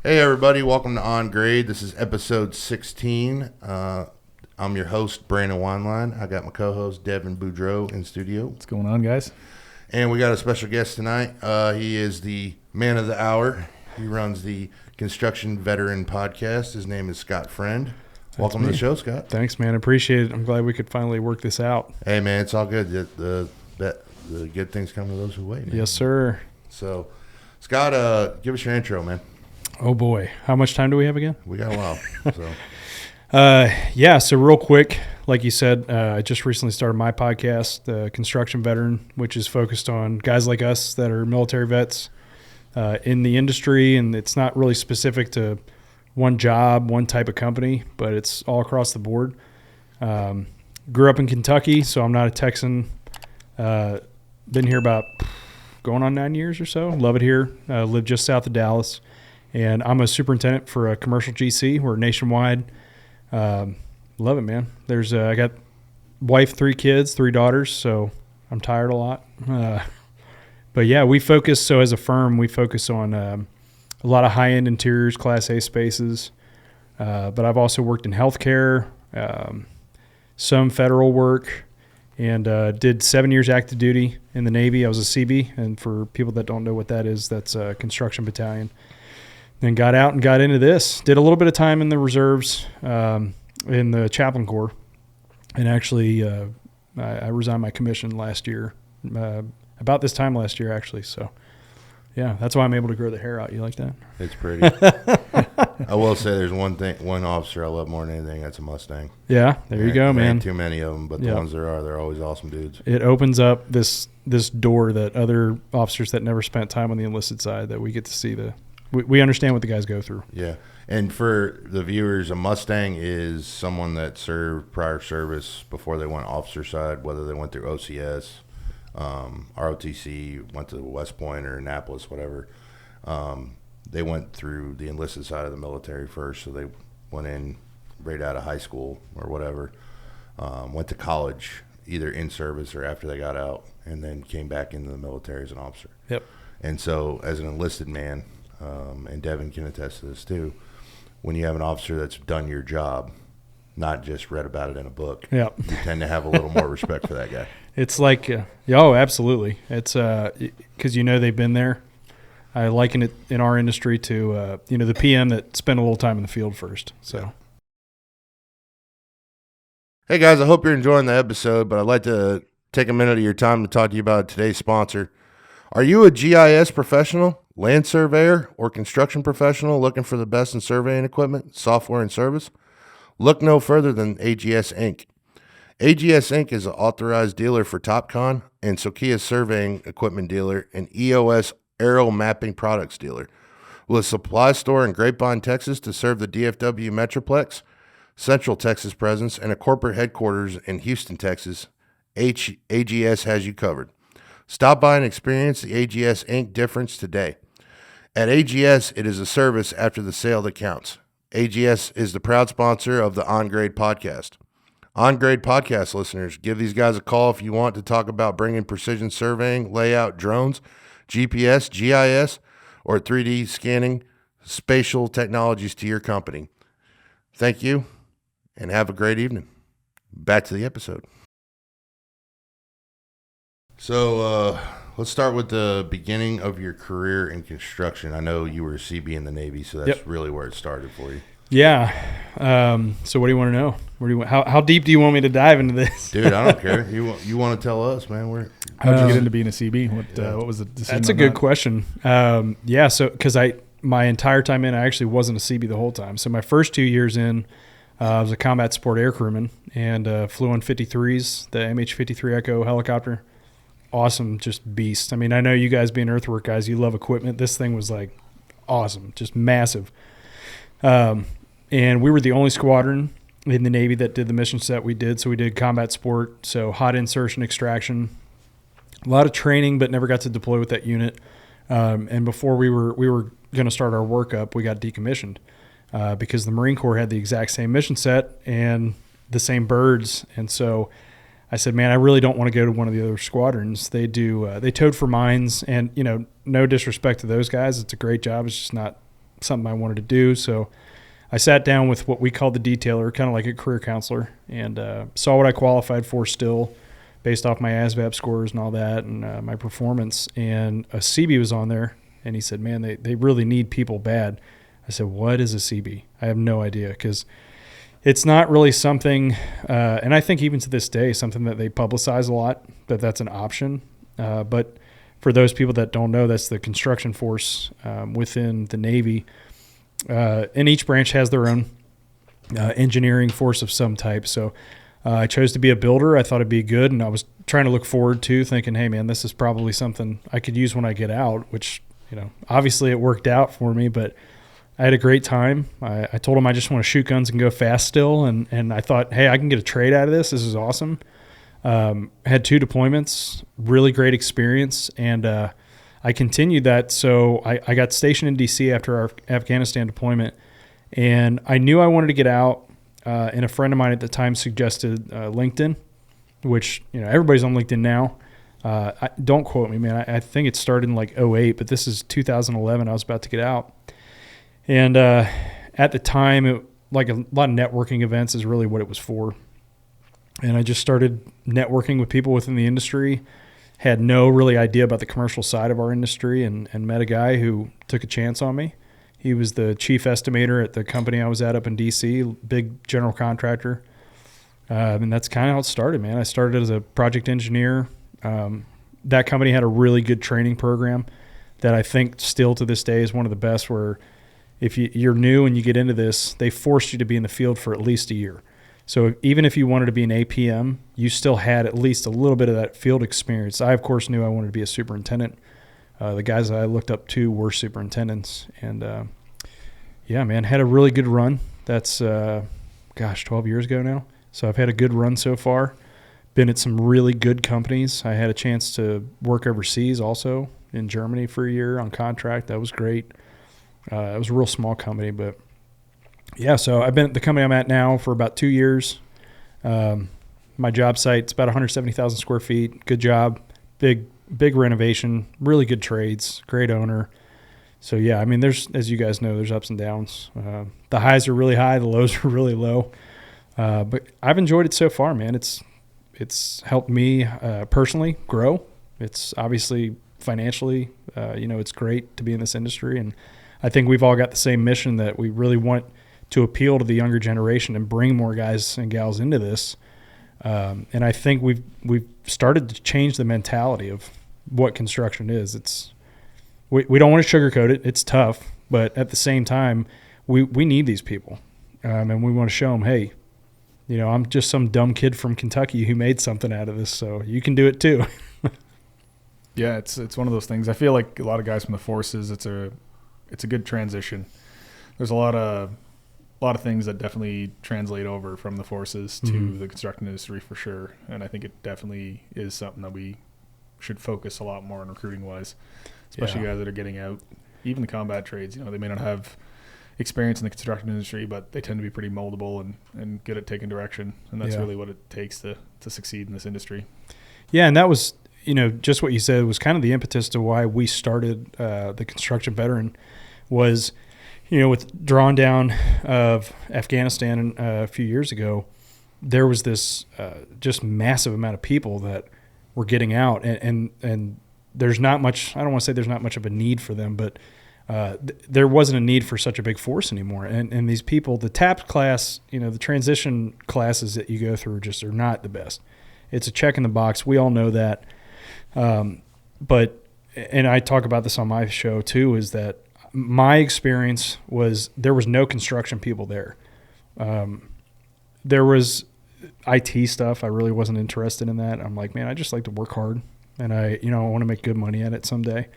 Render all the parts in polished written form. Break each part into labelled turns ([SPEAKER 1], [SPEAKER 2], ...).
[SPEAKER 1] Hey everybody, welcome to On Grade. This is episode 16. I'm your host, Brandon Wineline. I got my co-host, Devon Boudreau, in studio.
[SPEAKER 2] What's going on, guys?
[SPEAKER 1] And we got a special guest tonight. He is the man of the hour. He runs the Construction Veteran podcast. His name is Scott Friend. Welcome to the show, Scott.
[SPEAKER 2] Thanks, man. I appreciate it. I'm glad we could finally work this out.
[SPEAKER 1] Hey, man, it's all good. The good things come to those who wait, man.
[SPEAKER 2] Yes, sir.
[SPEAKER 1] So, Scott, give us your intro, man.
[SPEAKER 2] Oh, boy. How much time do we have again?
[SPEAKER 1] We got a while.
[SPEAKER 2] So real quick, like you said, I just recently started my podcast, the Construction Veteran, which is focused on guys like us that are military vets in the industry, and it's not really specific to one job, one type of company, but it's all across the board. Grew up in Kentucky, so I'm not a Texan. Been here about going on 9 years or so. Love it here. Live just south of Dallas. And I'm a superintendent for a commercial GC. We're nationwide. Love it, man. I got wife, 3 kids, 3 daughters, so I'm tired a lot. But yeah, as a firm, we focus on a lot of high-end interiors, Class A spaces. But I've also worked in healthcare, some federal work, and did 7 years active duty in the Navy. I was a Seebee, and for people that don't know what that is, that's a construction battalion. Then got out and got into this. Did a little bit of time in the reserves, in the chaplain corps, and actually I resigned my commission last year, about this time last year, actually. So, yeah, that's why I'm able to grow the hair out. You like that?
[SPEAKER 1] It's pretty. I will say there's one officer I love more than anything. That's a Mustang.
[SPEAKER 2] Yeah, there you go, man.
[SPEAKER 1] There ain't too many of them, but the ones there are, they're always awesome dudes.
[SPEAKER 2] It opens up this door that other officers that never spent time on the enlisted side, that we get to see we understand what the guys go through.
[SPEAKER 1] Yeah. And for the viewers, a Mustang is someone that served prior service before they went officer side, whether they went through OCS, ROTC, went to West Point or Annapolis, whatever. They went through the enlisted side of the military first, so they went in right out of high school or whatever, went to college either in service or after they got out, and then came back into the military as an officer.
[SPEAKER 2] Yep.
[SPEAKER 1] And so as an enlisted man, and Devon can attest to this too, when you have an officer that's done your job, not just read about it in a book, you tend to have a little more respect for that guy.
[SPEAKER 2] It's like, absolutely. It's because they've been there. I liken it in our industry to the PM that spent a little time in the field first. So,
[SPEAKER 1] hey guys, I hope you're enjoying the episode, but I'd like to take a minute of your time to talk to you about today's sponsor. Are you a GIS professional, land surveyor, or construction professional looking for the best in surveying equipment, software, and service? Look no further than AGS Inc. AGS Inc. is an authorized dealer for TopCon and Sokia surveying equipment dealer and EOS aerial mapping products dealer, with a supply store in Grapevine, Texas to serve the DFW Metroplex, Central Texas presence, and a corporate headquarters in Houston, Texas. AGS has you covered. Stop by and experience the AGS Inc. difference today. At AGS, it is a service after the sale that counts. AGS is the proud sponsor of the On Grade podcast. On Grade podcast listeners, give these guys a call if you want to talk about bringing precision surveying, layout, drones, GPS, GIS, or 3D scanning spatial technologies to your company. Thank you, and have a great evening. Back to the episode. So let's start with the beginning of your career in construction. I know you were a Seebee in the Navy, so that's really where it started for you.
[SPEAKER 2] Yeah. So what do you want to know? How deep do you want me to dive into this?
[SPEAKER 1] Dude, I don't care. You want to tell us, man?
[SPEAKER 3] How'd you get into being a Seebee? What was the decision?
[SPEAKER 2] That's a good question. So because my entire time in, I actually wasn't a Seebee the whole time. So my first 2 years in, I was a combat support air crewman and flew on 53s, the MH-53 Echo helicopter. Awesome, just beast. I mean, I know you guys being earthwork guys, you love equipment. This thing was like awesome, just massive. And we were the only squadron in the Navy that did the mission set we did. So we did combat support, so hot insertion extraction, a lot of training, but never got to deploy with that unit. And before we were going to start our workup, we got decommissioned because the Marine Corps had the exact same mission set and the same birds. And so I said, man, I really don't want to go to one of the other squadrons. They towed for mines, and no disrespect to those guys, it's a great job. It's just not something I wanted to do. So I sat down with what we called the detailer, kind of like a career counselor, and saw what I qualified for still based off my ASVAB scores and all that, and my performance. And a Seebee was on there, and he said, man, they really need people bad. I said, what is a Seebee? I have no idea, because it's not really something, and I think even to this day, something that they publicize a lot, that's an option. But for those people that don't know, that's the construction force within the Navy. And each branch has their own engineering force of some type. So I chose to be a builder. I thought it'd be good, and I was trying to look forward to, thinking, hey, man, this is probably something I could use when I get out, which, obviously it worked out for me, but I had a great time. I told him I just want to shoot guns and go fast still, and I thought, hey, I can get a trade out of this. This is awesome. Had 2 deployments, really great experience, and I continued that. So I got stationed in D.C. after our Afghanistan deployment, and I knew I wanted to get out, and a friend of mine at the time suggested LinkedIn, which everybody's on LinkedIn now. Don't quote me, man. I think it started in like 2008, but this is 2011. I was about to get out. And at the time, like a lot of networking events is really what it was for. And I just started networking with people within the industry, had no really idea about the commercial side of our industry, and met a guy who took a chance on me. He was the chief estimator at the company I was at up in D.C., big general contractor. And that's kind of how it started, man. I started as a project engineer. That company had a really good training program that I think still to this day is one of the best, where if you're new and you get into this, they forced you to be in the field for at least a year. So even if you wanted to be an APM, you still had at least a little bit of that field experience. I, of course, knew I wanted to be a superintendent. The guys that I looked up to were superintendents. And, yeah, man, had a really good run. That's, 12 years ago now. So I've had a good run so far. Been at some really good companies. I had a chance to work overseas also in Germany for a year on contract. That was great. It was a real small company, but yeah, so I've been at the company I'm at now for about 2 years. My job site's about 170,000 square feet. Good job, big renovation, really good trades, great owner. So yeah, I mean, as you guys know, there's ups and downs. The highs are really high, the lows are really low. But I've enjoyed it so far, man. It's helped me personally grow. It's obviously financially, it's great to be in this industry, and I think we've all got the same mission that we really want to appeal to the younger generation and bring more guys and gals into this. And I think we've started to change the mentality of what construction is. We don't want to sugarcoat it. It's tough, but at the same time, we need these people, and we want to show them, hey, I'm just some dumb kid from Kentucky who made something out of this, so you can do it too.
[SPEAKER 3] Yeah, it's one of those things. I feel like a lot of guys from the forces, it's a good transition. There's a lot of things that definitely translate over from the forces to the construction industry for sure, and I think it definitely is something that we should focus a lot more on recruiting wise, especially guys that are getting out. Even the combat trades, they may not have experience in the construction industry, but they tend to be pretty moldable and good at taking direction, and that's really what it takes to succeed in this industry. Yeah,
[SPEAKER 2] and that was just what you said was kind of the impetus to why we started the Construction Veteran was, with drawing down of Afghanistan a few years ago, there was this just massive amount of people that were getting out, and there's not much, I don't want to say there's not much of a need for them, but there wasn't a need for such a big force anymore. And these people, the TAP class, the transition classes that you go through just are not the best. It's a check in the box. We all know that. But I talk about this on my show too, is that my experience was there was no construction people there. There was IT stuff. I really wasn't interested in that. I'm like, man, I just like to work hard, and I want to make good money at it someday.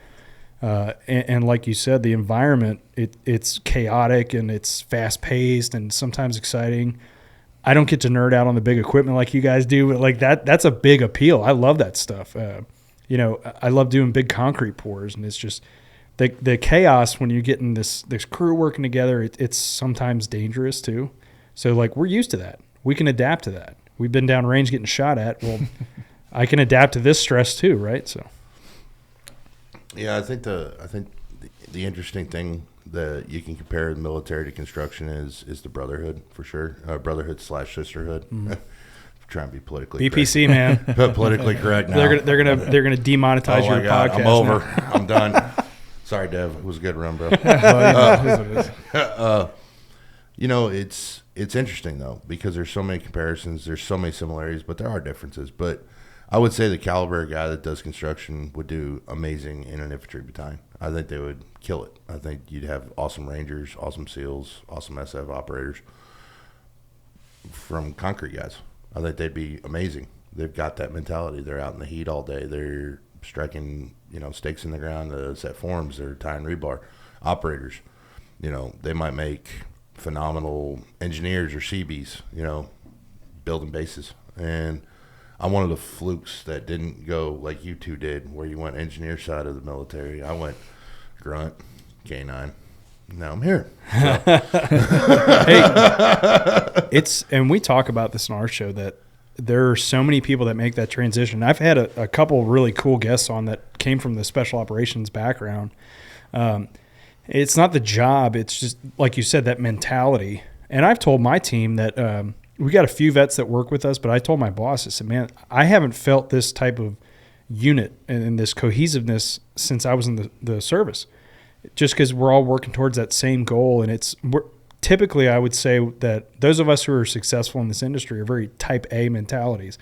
[SPEAKER 2] And like you said, the environment, it's chaotic and it's fast paced and sometimes exciting. I don't get to nerd out on the big equipment like you guys do, but like that's a big appeal. I love that stuff. I love doing big concrete pours, and it's just the chaos when you're getting this crew working together. It's sometimes dangerous too. So like we're used to that. We can adapt to that. We've been down range getting shot at. Well, I can adapt to this stress too, right? So.
[SPEAKER 1] Yeah, I think the interesting thing that you can compare the military to construction is the brotherhood for sure. Brotherhood / sisterhood. Trying to be politically
[SPEAKER 2] BPC
[SPEAKER 1] correct.
[SPEAKER 2] man.
[SPEAKER 1] politically correct now.
[SPEAKER 2] They're gonna demonetize your podcast.
[SPEAKER 1] I'm over.
[SPEAKER 2] now.
[SPEAKER 1] I'm done. Sorry, Dev. It was a good run, bro. You know, it's interesting though because there's so many comparisons. There's so many similarities, but there are differences. But I would say the caliber of guy that does construction would do amazing in an infantry battalion. I think they would kill it. I think you'd have awesome Rangers, awesome SEALs, awesome SF operators from concrete guys. I think they'd be amazing. They've got that mentality. They're out in the heat all day. They're striking, stakes in the ground to set forms. They're tying rebar. Operators, they might make phenomenal engineers or Seebees, building bases. And I'm one of the flukes that didn't go like you two did, where you went engineer side of the military. I went grunt, K9. Now I'm here. So.
[SPEAKER 2] Hey, and we talk about this in our show that there are so many people that make that transition. I've had a couple really cool guests on that came from the special operations background. It's not the job. It's just, like you said, that mentality. And I've told my team that we got a few vets that work with us, but I told my boss, I said, man, I haven't felt this type of unit and this cohesiveness since I was in the service. Just because we're all working towards that same goal. And typically I would say that those of us who are successful in this industry are very type A mentalities.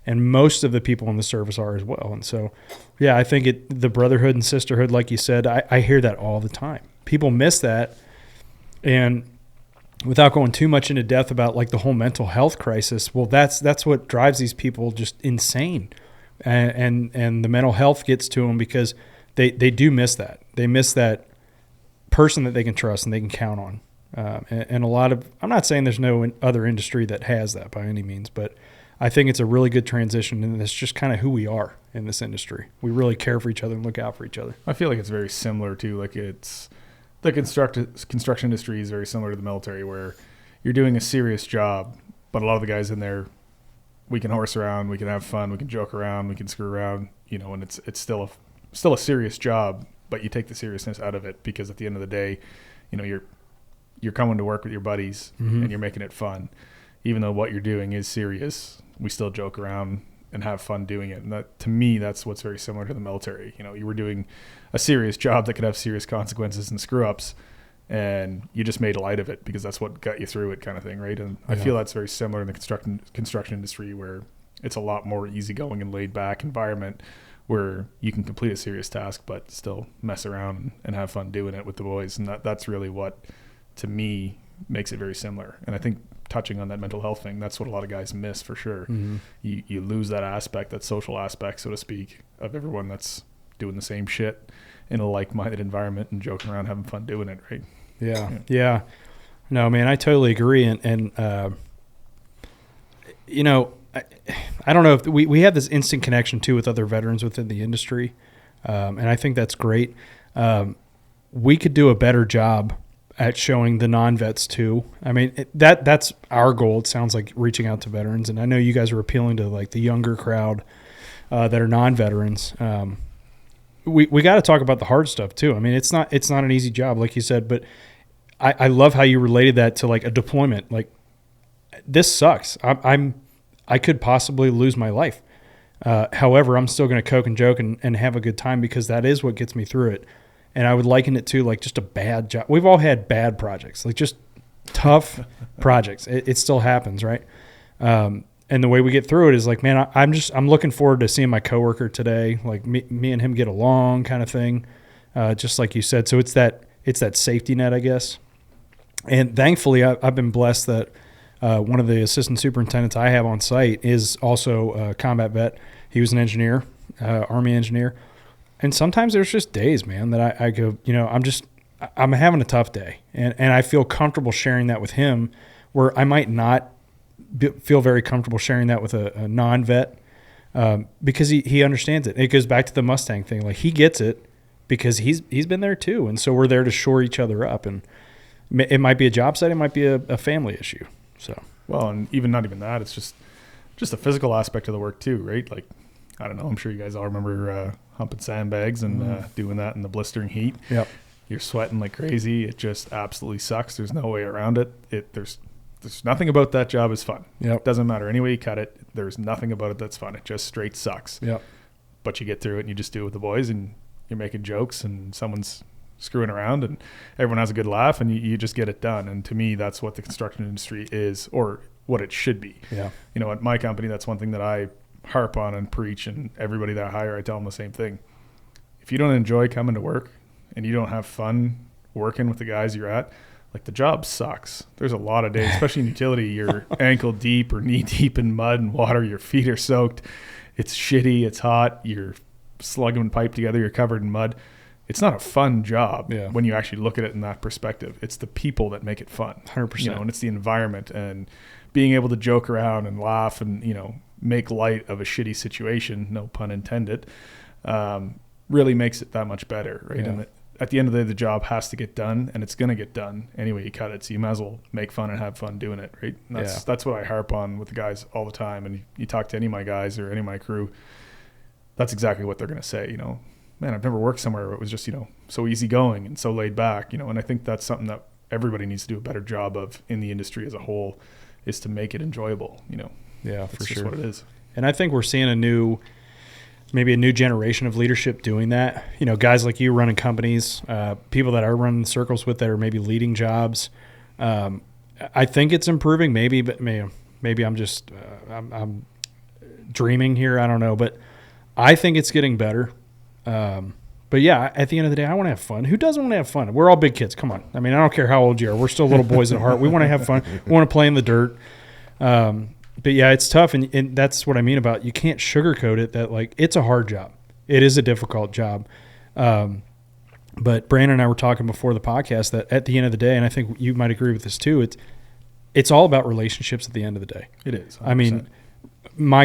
[SPEAKER 2] And most of the people in the service are as well. And so, yeah, I think the brotherhood and sisterhood, like you said, I hear that all the time. People miss that. And without going too much into depth about like the whole mental health crisis, well, that's what drives these people just insane. And the mental health gets to them because they do miss that. They miss that person that they can trust and they can count on. And a lot of, I'm not saying there's no other industry that has that by any means, but I think it's a really good transition, and it's just kind of who we are in this industry. We really care for each other and look out for each other.
[SPEAKER 3] I feel like it's very similar to, like, it's the construction industry is very similar to the military, where you're doing a serious job, but a lot of the guys in there, we can horse around, we can have fun, we can joke around, we can screw around, and it's still a serious job, but you take the seriousness out of it because at the end of the day, you're coming to work with your buddies and you're making it fun. Even though what you're doing is serious, we still joke around and have fun doing it. And that, to me, that's what's very similar to the military. You were doing a serious job that could have serious consequences and screw ups, and you just made light of it because that's what got you through it, kind of thing, right? And I feel that's very similar in the construction industry, where it's a lot more easygoing and laid back environment where you can complete a serious task but still mess around and have fun doing it with the boys. And that's really what, to me, makes it very similar. And I think touching on that mental health thing, that's what a lot of guys miss for sure. You lose that aspect, that social aspect, so to speak, of everyone that's doing the same shit in a like-minded environment and joking around, having fun doing it, right? Yeah. No, man, I totally agree. And
[SPEAKER 2] I don't know if we have this instant connection too with other veterans within the industry. And I think that's great. We could do a better job at showing the non-vets too. I mean, that's our goal. It sounds like reaching out to veterans. And I know you guys are appealing to like the younger crowd that are non-veterans. We got to talk about the hard stuff too. I mean, it's not an easy job, like you said, but I love how you related that to like a deployment. Like, this sucks. I could possibly lose my life. However, I'm still going to coke and joke and have a good time because that is what gets me through it. And I would liken it to like just a bad job. We've all had bad projects, like just tough projects. It still happens, right? And the way we get through it is like, man, I'm looking forward to seeing my coworker today. Like me and him get along, kind of thing. Just like you said. So it's that safety net, I guess. And thankfully, I've been blessed that one of the assistant superintendents I have on site is also a combat vet. He was an engineer, Army engineer. And sometimes there's just days, man, that I go, I'm having a tough day. And I feel comfortable sharing that with him, where I might not feel very comfortable sharing that with a non-vet because he understands it. It goes back to the Mustang thing. Like, he gets it because he's been there too. And so we're there to shore each other up. And it might be a job site. It might be a family issue. So,
[SPEAKER 3] well, and not even that. It's just the physical aspect of the work too, right? Like, I don't know. I'm sure you guys all remember humping sandbags and doing that in the blistering heat.
[SPEAKER 2] Yep.
[SPEAKER 3] You're sweating like crazy. It just absolutely sucks. There's no way around it. There's nothing about that job is fun.
[SPEAKER 2] Yep.
[SPEAKER 3] It doesn't matter any way you cut it. There's nothing about it that's fun. It just straight sucks.
[SPEAKER 2] Yep.
[SPEAKER 3] But you get through it and you just do it with the boys and you're making jokes and someone's screwing around and everyone has a good laugh and you just get it done. And to me, that's what the construction industry is, or what it should be.
[SPEAKER 2] Yeah.
[SPEAKER 3] You know, at my company, that's one thing that I harp on and preach, and everybody that I hire, I tell them the same thing. If you don't enjoy coming to work and you don't have fun working with the guys you're at, like, the job sucks. There's a lot of days, especially in utility, you're ankle deep or knee deep in mud and water. Your feet are soaked. It's shitty. It's hot. You're slugging pipe together. You're covered in mud. It's not a fun job when you actually look at it in that perspective. It's the people that make it fun.
[SPEAKER 2] 100%.
[SPEAKER 3] You know, and it's the environment and being able to joke around and laugh and, you know, make light of a shitty situation, no pun intended, really makes it that much better, right?
[SPEAKER 2] Yeah.
[SPEAKER 3] And at the end of the day, the job has to get done, and it's going to get done anyway you cut it. So you might as well make fun and have fun doing it, right? And that's what I harp on with the guys all the time. And you talk to any of my guys or any of my crew, that's exactly what they're going to say. You know, man, I've never worked somewhere where it was just, you know, so easygoing and so laid back, you know. And I think that's something that everybody needs to do a better job of in the industry as a whole, is to make it enjoyable, you know.
[SPEAKER 2] Yeah,
[SPEAKER 3] That's
[SPEAKER 2] for
[SPEAKER 3] just
[SPEAKER 2] sure.
[SPEAKER 3] what it is.
[SPEAKER 2] And I think we're seeing maybe a new generation of leadership doing that. You know, guys like you running companies, people that I run in circles with that are maybe leading jobs. I think it's improving, maybe, but maybe I'm just I'm dreaming here. I don't know, but I think it's getting better. But yeah, at the end of the day, I want to have fun. Who doesn't want to have fun? We're all big kids. Come on. I mean, I don't care how old you are. We're still little boys at heart. We want to have fun. We want to play in the dirt. But yeah, it's tough. And that's what I mean about, you can't sugarcoat it, that, like, it's a hard job. It is a difficult job. But Brandon and I were talking before the podcast that at the end of the day, and I think you might agree with this too, it's all about relationships at the end of the day.
[SPEAKER 3] It is. 100%.
[SPEAKER 2] I mean, my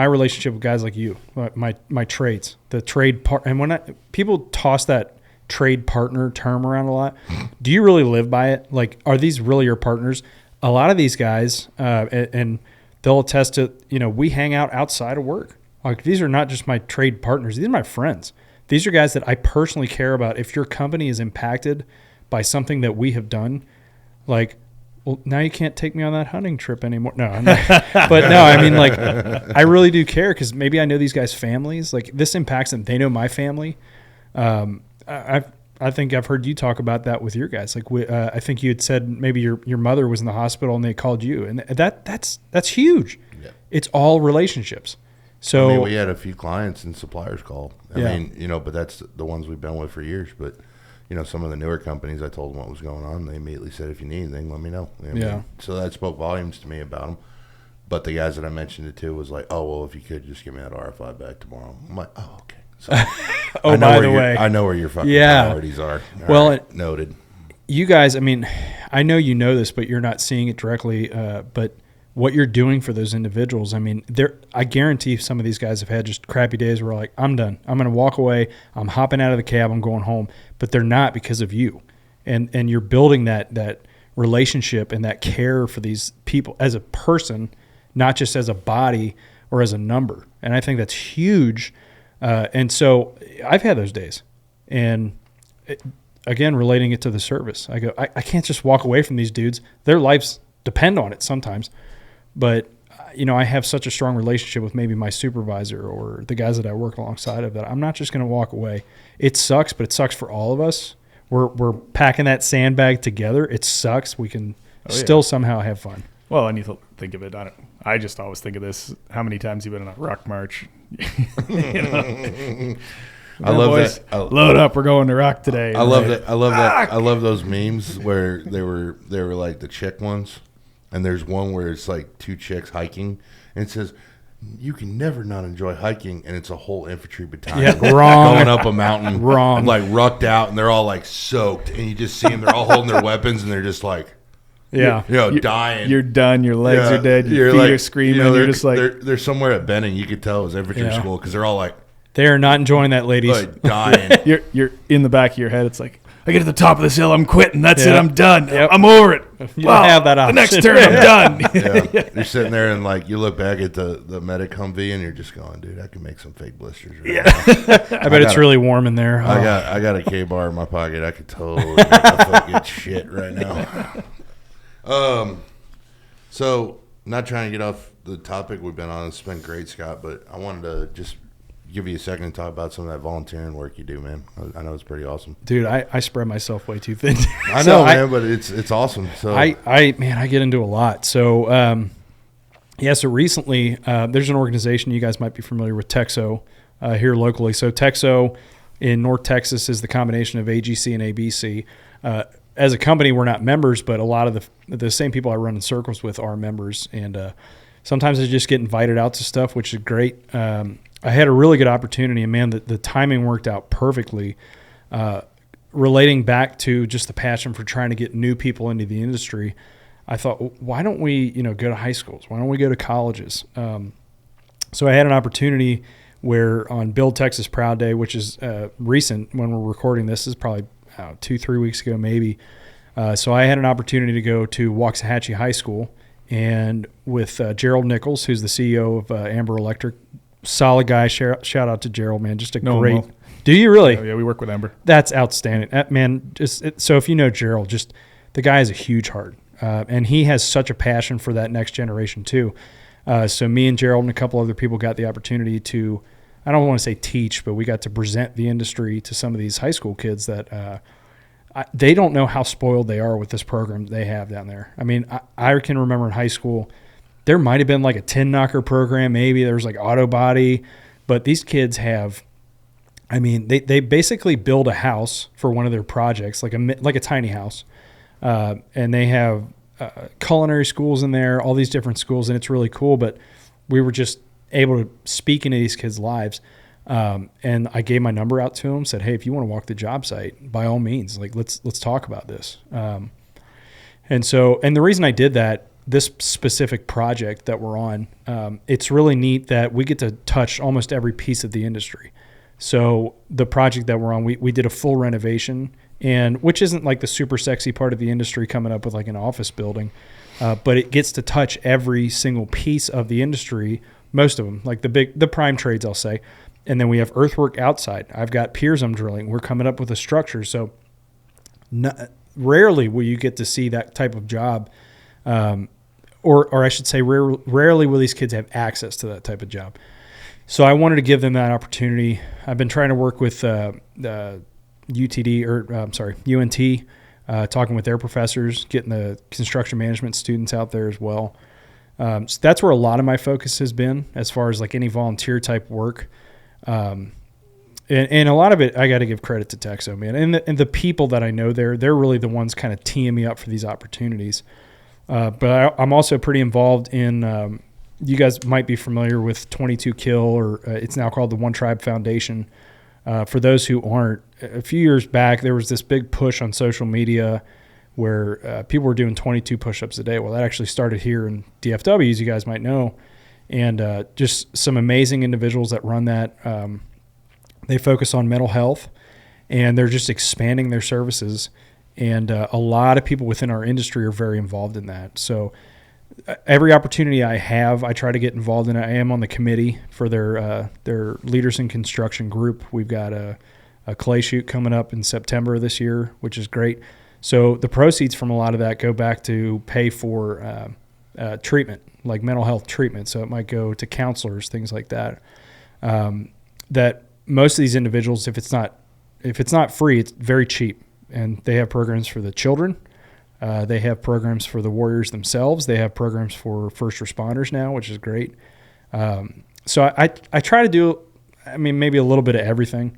[SPEAKER 2] relationship with guys like you, my trades, the trade part, and when people toss that trade partner term around a lot, do you really live by it? Like, are these really your partners? A lot of these guys, and they'll attest to, you know, we hang out outside of work. Like, these are not just my trade partners; these are my friends. These are guys that I personally care about. If your company is impacted by something that we have done, like, well, now you can't take me on that hunting trip anymore. No, I'm not. But no, I mean, like, I really do care, because maybe I know these guys' families. Like, this impacts them. They know my family. I think I've heard you talk about that with your guys. Like, I think you had said maybe your mother was in the hospital and they called you, and that's huge. Yeah. It's all relationships. So
[SPEAKER 1] I mean, we had a few clients and suppliers call. I mean, you know, but that's the ones we've been with for years. But, you know, some of the newer companies, I told them what was going on. They immediately said, if you need anything, let me know. You know what I mean? So that spoke volumes to me about them. But the guys that I mentioned it to was like, oh, well, if you could just give me that RFI back tomorrow. I'm like, oh, okay. So
[SPEAKER 2] oh, by the way,
[SPEAKER 1] I know where your fucking priorities are.
[SPEAKER 2] Well,
[SPEAKER 1] noted.
[SPEAKER 2] You guys, I mean, I know you know this, but you're not seeing it directly. But what you're doing for those individuals, I mean, I guarantee some of these guys have had just crappy days where, like, I'm done. I'm going to walk away. I'm hopping out of the cab. I'm going home. But they're not, because of you. And you're building that relationship and that care for these people as a person, not just as a body or as a number. And I think that's huge. And so I've had those days. And again, relating it to the service, I go, I can't just walk away from these dudes. Their lives depend on it sometimes. But, you know, I have such a strong relationship with maybe my supervisor or the guys that I work alongside of, that I'm not just going to walk away. It sucks, but it sucks for all of us. We're packing that sandbag together. It sucks. We can still somehow have fun.
[SPEAKER 3] Well, and you think of it, I just always think of this. How many times you've been on a rock march? You know?
[SPEAKER 1] I love
[SPEAKER 3] boys,
[SPEAKER 1] that.
[SPEAKER 3] Load up, we're going to rock today.
[SPEAKER 1] I love that. I love that. I love those memes where they were like the chick ones, and there's one where it's like two chicks hiking, and it says, "You can never not enjoy hiking," and it's a whole infantry battalion going up a mountain, like rucked out, and they're all like soaked, and you just see them. They're all holding their weapons, and they're just like, dying.
[SPEAKER 3] You're done. Your legs are dead. Your feet are screaming.
[SPEAKER 1] You know,
[SPEAKER 3] you're just like,
[SPEAKER 1] they're somewhere at Benning. You could tell it was infantry school, because they're all like,
[SPEAKER 2] they are not enjoying that, ladies.
[SPEAKER 1] Like dying.
[SPEAKER 3] you're in the back of your head. It's like, I get to the top of this hill, I'm quitting. That's it. I'm done.
[SPEAKER 2] Yep.
[SPEAKER 3] I'm over it.
[SPEAKER 2] You don't have that option.
[SPEAKER 3] The next turn, I'm done.
[SPEAKER 1] Yeah. You're sitting there and like you look back at the Medic Humvee and you're just going, dude, I can make some fake blisters. Right now.
[SPEAKER 2] I bet it's really warm in there.
[SPEAKER 1] I got a K-bar in my pocket. I could totally make a fucking shit right now. So not trying to get off the topic we've been on. It's been great, Scott, but I wanted to just give you a second to talk about some of that volunteering work you do, man. I know it's pretty awesome.
[SPEAKER 2] Dude, I spread myself way too thin.
[SPEAKER 1] I know, man, but it's awesome. So
[SPEAKER 2] I get into a lot. So so recently there's an organization you guys might be familiar with, Texo, here locally. So Texo in North Texas is the combination of AGC and ABC. As a company, we're not members, but a lot of the same people I run in circles with are members, and sometimes I just get invited out to stuff, which is great. I had a really good opportunity, and man, the timing worked out perfectly. Relating back to just the passion for trying to get new people into the industry, I thought, well, why don't we, go to high schools? Why don't we go to colleges? So I had an opportunity where on Build Texas Proud Day, which is recent when we're recording this, is probably 2-3 weeks ago maybe. So I had an opportunity to go to Waxahachie High School, and with Gerald Nichols, who's the CEO of Amber Electric. Solid guy. Shout out to Gerald, man. Just a great.
[SPEAKER 3] Well.
[SPEAKER 2] Do you really?
[SPEAKER 3] Yeah, we work with Amber.
[SPEAKER 2] That's outstanding. That man. So if you know Gerald, just the guy has a huge heart, and he has such a passion for that next generation too. So me and Gerald and a couple other people got the opportunity to, I don't want to say teach, but we got to present the industry to some of these high school kids that they don't know how spoiled they are with this program they have down there. I mean, I can remember in high school, there might have been like a 10-knocker program. Maybe there was like auto body, but these kids have, they basically build a house for one of their projects, like a tiny house. And they have culinary schools in there, all these different schools, and it's really cool. But we were just able to speak into these kids' lives. And I gave my number out to them, said, hey, if you want to walk the job site, by all means, like let's talk about this. And the reason I did that, this specific project that we're on, it's really neat that we get to touch almost every piece of the industry. So the project that we're on, we did a full renovation, and which isn't like the super sexy part of the industry coming up with like an office building, but it gets to touch every single piece of the industry, most of them, like the prime trades, I'll say. And then we have earthwork outside. I've got piers I'm drilling. We're coming up with a structure. So rarely will you get to see that type of job. Or I should say rarely will these kids have access to that type of job. So I wanted to give them that opportunity. I've been trying to work with UNT, talking with their professors, getting the construction management students out there as well. So that's where a lot of my focus has been as far as like any volunteer type work. And a lot of it, I got to give credit to Texo, man. And the people that I know there, they're really the ones kind of teeing me up for these opportunities. But I'm also pretty involved in, you guys might be familiar with 22 Kill, or it's now called the One Tribe Foundation. For those who aren't, a few years back, there was this big push on social media where people were doing 22 push-ups a day. Well, that actually started here in DFW, as you guys might know. And just some amazing individuals that run that. They focus on mental health, and they're just expanding their services. And a lot of people within our industry are very involved in that. So every opportunity I have, I try to get involved in it. I am on the committee for their Leaders in Construction group. We've got a clay shoot coming up in September this year, which is great. So the proceeds from a lot of that go back to pay for treatment, like mental health treatment. So it might go to counselors, things like that. That most of these individuals, if it's not free, it's very cheap. And they have programs for the children. They have programs for the warriors themselves. They have programs for first responders now, which is great. So I try to do, maybe a little bit of everything.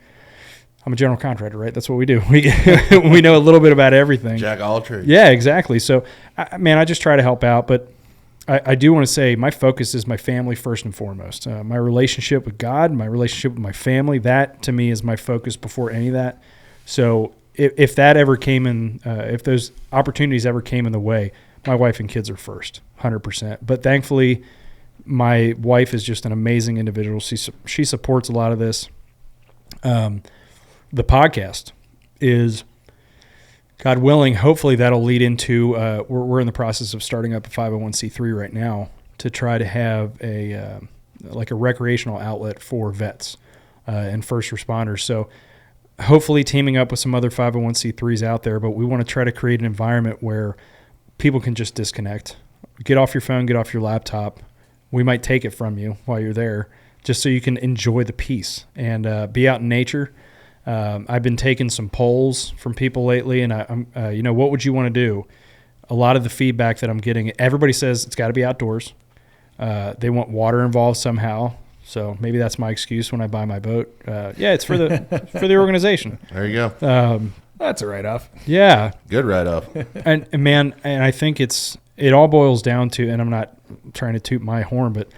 [SPEAKER 2] I'm a general contractor, right? That's what we do. We know a little bit about everything.
[SPEAKER 1] Jack of all trades.
[SPEAKER 2] Yeah, exactly. So, I just try to help out. But I do want to say my focus is my family first and foremost. My relationship with God, my relationship with my family, that to me is my focus before any of that. So if that ever came in, if those opportunities ever came in the way, my wife and kids are first, 100%. But thankfully, my wife is just an amazing individual. She supports a lot of this. The podcast is, God willing, hopefully that'll lead into we're in the process of starting up a 501c3 right now to try to have a recreational outlet for vets and first responders. So hopefully teaming up with some other 501c3s out there, but we want to try to create an environment where people can just disconnect. Get off your phone, get off your laptop. We might take it from you while you're there just so you can enjoy the peace and be out in nature. I've been taking some polls from people lately, and I'm what would you want to do? A lot of the feedback that I'm getting, everybody says it's got to be outdoors. They want water involved somehow. So maybe that's my excuse when I buy my boat. It's for the organization.
[SPEAKER 1] There you go.
[SPEAKER 3] That's a write-off.
[SPEAKER 2] Yeah.
[SPEAKER 1] Good write-off.
[SPEAKER 2] And I think it all boils down to, and I'm not trying to toot my horn, but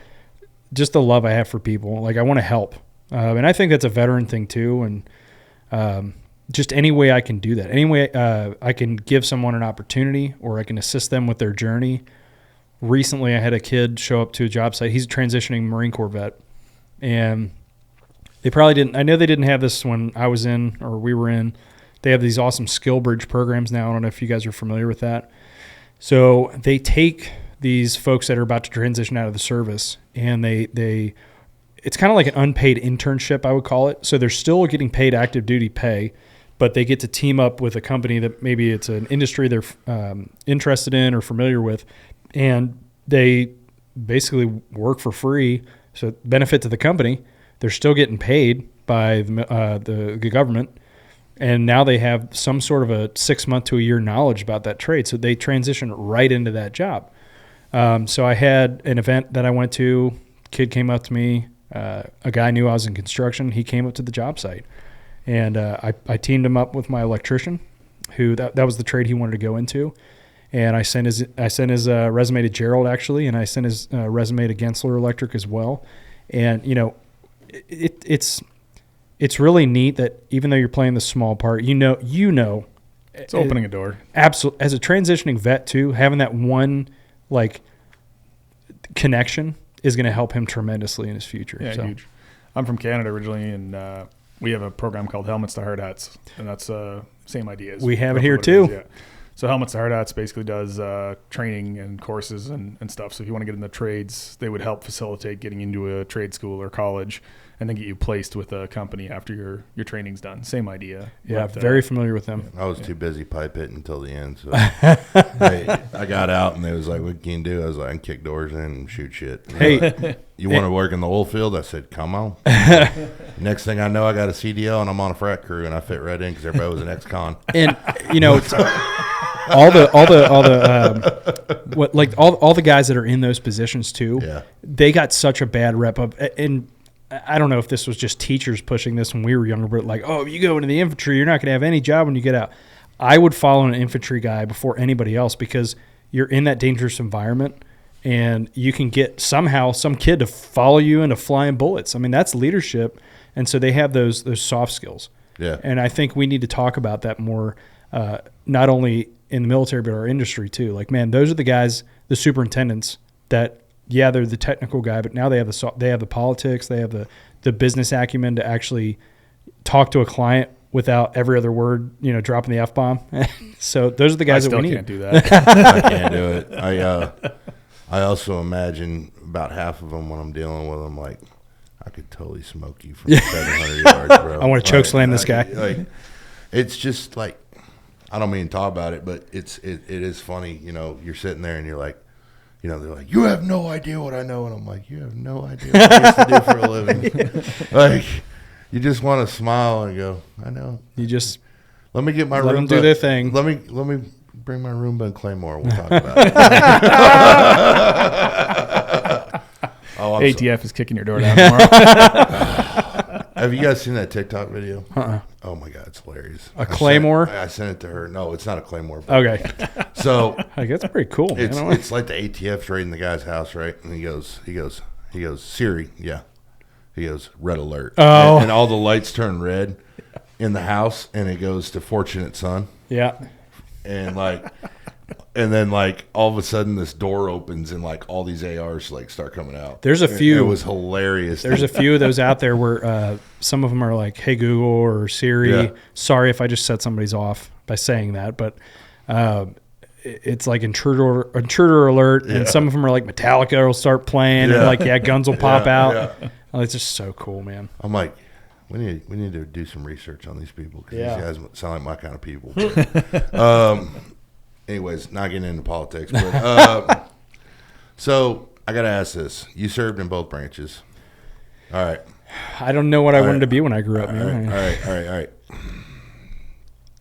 [SPEAKER 2] just the love I have for people. Like, I want to help. And I think that's a veteran thing too. And just any way I can do that. Any way I can give someone an opportunity or I can assist them with their journey. Recently, I had a kid show up to a job site. He's a transitioning Marine Corps vet. And they probably didn't – I know they didn't have this when I was in or we were in. They have these awesome skill bridge programs now. I don't know if you guys are familiar with that. So they take these folks that are about to transition out of the service, and they it's kind of like an unpaid internship, I would call it. So they're still getting paid active duty pay, but they get to team up with a company that maybe it's an industry they're interested in or familiar with, and they basically work for free. So benefit to the company. They're still getting paid by the government. And now they have some sort of a 6 month to a year knowledge about that trade. So they transition right into that job. So I had an event that I went to. Kid came up to me. A guy knew I was in construction. He came up to the job site. And I teamed him up with my electrician, who that was the trade he wanted to go into. And I sent his resume to Gerald, actually, and I sent his resume to Gensler Electric as well. And, it's really neat that even though you're playing the small part,
[SPEAKER 3] it's opening a door.
[SPEAKER 2] Absolutely. As a transitioning vet too, having that one connection is going to help him tremendously in his future.
[SPEAKER 3] Yeah, huge. I'm from Canada originally, and we have a program called Helmets to Hard Hats, and that's same idea.
[SPEAKER 2] We have it here too.
[SPEAKER 3] Yeah. So Helmets to Hard Hats basically does training and courses and stuff. So if you want to get into trades, they would help facilitate getting into a trade school or college and then get you placed with a company after your training's done. Same idea.
[SPEAKER 2] Yeah, but, very familiar with them.
[SPEAKER 1] I was too busy pipe hitting until the end. So I got out and they was like, what can you do? I was like, I can kick doors in and shoot shit.
[SPEAKER 2] Hey.
[SPEAKER 1] You want to work in the oil field? I said, come on. Next thing I know, I got a CDL and I'm on a frac crew and I fit right in because everybody was an ex-con.
[SPEAKER 2] And, it's all the guys that are in those positions too, they got such a bad rep up. And I don't know if this was just teachers pushing this when we were younger, but you go into the infantry, you're not going to have any job when you get out. I would follow an infantry guy before anybody else because you're in that dangerous environment and you can get somehow some kid to follow you into flying bullets. I mean, that's leadership. And so they have those soft skills. Yeah. And I think we need to talk about that more, not only in the military, but our industry too. Those are the guys, the superintendents that, they're the technical guy, but now they have the politics, they have the business acumen to actually talk to a client without every other word, dropping the F-bomb. So those are the guys that we need.
[SPEAKER 3] I still can't do that.
[SPEAKER 1] I can't do it. I also imagine about half of them when I'm dealing with them, I could totally smoke you from 700 yards, bro.
[SPEAKER 2] I want to choke slam this guy.
[SPEAKER 1] It's just I don't mean to talk about it, but it is funny. You're sitting there and you're like, they're like, you have no idea what I know. And I'm like, you have no idea what I used to do for a living. You just want to smile and go, I know.
[SPEAKER 2] You just
[SPEAKER 1] let me get my
[SPEAKER 2] let
[SPEAKER 1] Roomba.
[SPEAKER 2] Them do their thing.
[SPEAKER 1] Let me bring my Roomba and Claymore. We'll talk about it.
[SPEAKER 3] ATF is kicking your door down tomorrow.
[SPEAKER 1] Have you guys seen that TikTok video?
[SPEAKER 2] Uh-uh.
[SPEAKER 1] Oh my God, it's hilarious.
[SPEAKER 2] A Claymore?
[SPEAKER 1] I sent it to her. No, it's not a Claymore.
[SPEAKER 2] Okay.
[SPEAKER 1] So
[SPEAKER 2] that's pretty cool.
[SPEAKER 1] It's like the ATF's raiding the guy's house, right? And he goes, Siri, yeah. He goes, red alert.
[SPEAKER 2] Oh.
[SPEAKER 1] And all the lights turn red in the house, and it goes to Fortunate Son.
[SPEAKER 2] Yeah.
[SPEAKER 1] And And then, like, all of a sudden, this door opens and, like, all these ARs, like, start coming out.
[SPEAKER 2] There's a few.
[SPEAKER 1] It was hilarious.
[SPEAKER 2] There's a few of those out there where some of them are like, hey, Google or Siri, sorry if I just set somebody's off by saying that. But it's like intruder alert. And some of them are like Metallica will start playing. And, like, guns will pop out.
[SPEAKER 1] Yeah.
[SPEAKER 2] Oh, it's just so cool, man.
[SPEAKER 1] I'm like, we need to do some research on these people because these guys sound like my kind of people. Anyways, not getting into politics, but so I gotta ask this: you served in both branches, all right?
[SPEAKER 2] I don't know what I wanted to be when I grew up, man.
[SPEAKER 1] All right.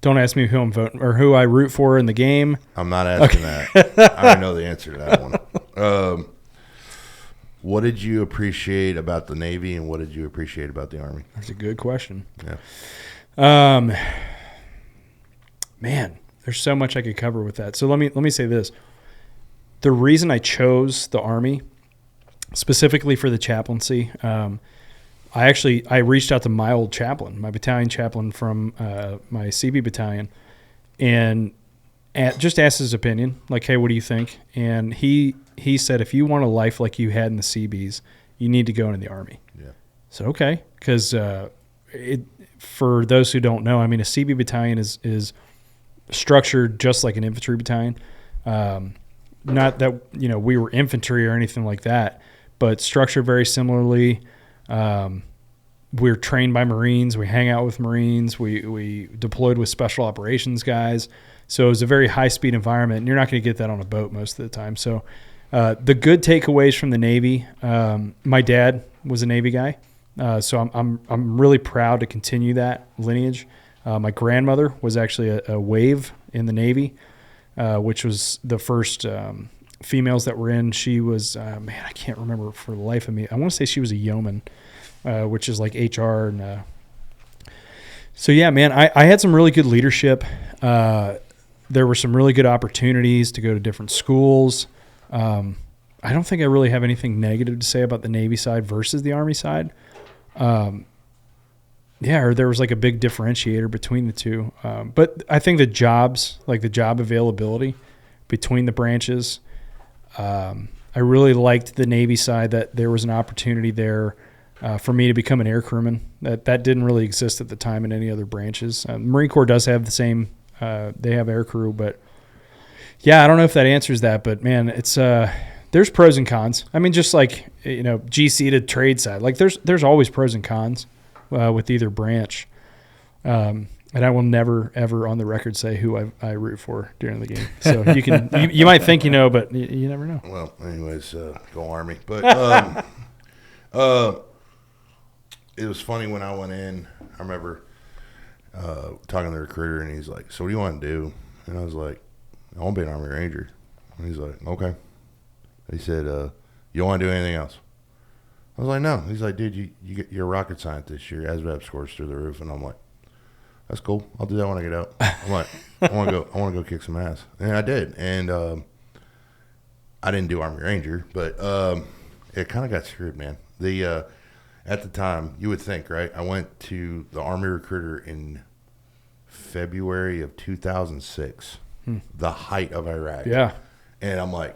[SPEAKER 2] Don't ask me who I'm voting or who I root for in the game.
[SPEAKER 1] I'm not asking that. I already know the answer to that one. What did you appreciate about the Navy, and what did you appreciate about the Army?
[SPEAKER 2] That's a good question.
[SPEAKER 1] Yeah.
[SPEAKER 2] Man, there's so much I could cover with that. So let me say this. The reason I chose the Army, specifically for the chaplaincy, I reached out to my old chaplain, my battalion chaplain from my Seebee battalion, and just asked his opinion, like, hey, what do you think? And he said, if you want a life like you had in the Seabees, you need to go into the Army. Yeah. So, okay, because for those who don't know, I mean, a Seebee battalion is structured just like an infantry battalion. Not that, we were infantry or anything like that, but structured very similarly. We're trained by Marines. We hang out with Marines. We deployed with special operations guys. So it was a very high-speed environment, and you're not going to get that on a boat most of the time. So the good takeaways from the Navy, my dad was a Navy guy, so I'm really proud to continue that lineage. My grandmother was actually a wave in the Navy, which was the first females that were in. She was, I can't remember for the life of me. I want to say she was a yeoman, which is like HR. And so, yeah, man, I had some really good leadership. There were some really good opportunities to go to different schools. I don't think I really have anything negative to say about the Navy side versus the Army side. Or there was like a big differentiator between the two. But I think the jobs, like the job availability between the branches, I really liked the Navy side that there was an opportunity there for me to become an air crewman. That didn't really exist at the time in any other branches. Marine Corps does have the same. They have air crew, but yeah, I don't know if that answers that. But man, it's there's pros and cons. I mean, just like GC to trade side, like there's always pros and cons with either branch. And I will never ever on the record say who I root for during the game. So you might think but you never know.
[SPEAKER 1] Well, anyways, go Army. But it was funny when I went in. I remember talking to the recruiter, and he's like, so what do you want to do? And I was like, I want to be an Army Ranger. And he's like, okay. He said, you don't want to do anything else? I was like, no. He's like, dude, you're a rocket scientist. Your ASVAB scores through the roof. And I'm like, that's cool. I'll do that when I get out. I'm like, I want to go kick some ass. And I did. And I didn't do Army Ranger, but it kind of got screwed, man. At the time, you would think, right? I went to the Army recruiter in February of 2006, the height of Iraq.
[SPEAKER 2] Yeah.
[SPEAKER 1] And I'm like,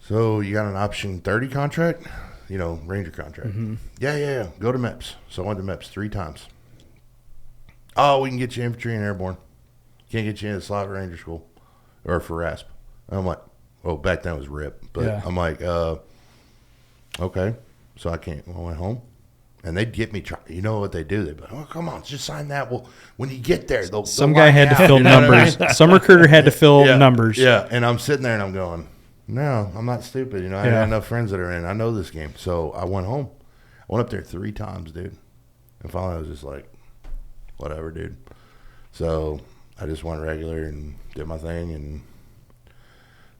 [SPEAKER 1] so you got an option 30 contract? Ranger contract. Mm-hmm. Yeah. Go to MEPS. So I went to MEPS 3 times. Oh, we can get you infantry and airborne. Can't get you into Slavic Ranger School or for RASP. And I'm like, well, back then it was RIP. But yeah. I'm like, okay. So I went home, and they'd get me. You know what they do? They'd be like, oh, come on, just sign that. Well, when you get there,
[SPEAKER 2] some guy had to fill numbers. Some recruiter had to fill numbers.
[SPEAKER 1] Yeah, and I'm sitting there, and I'm going, no, I'm not stupid. I got enough friends that are in. I know this game. So I went home. I went up there 3 times, dude. And finally I was just like, whatever, dude. So I just went regular and did my thing. And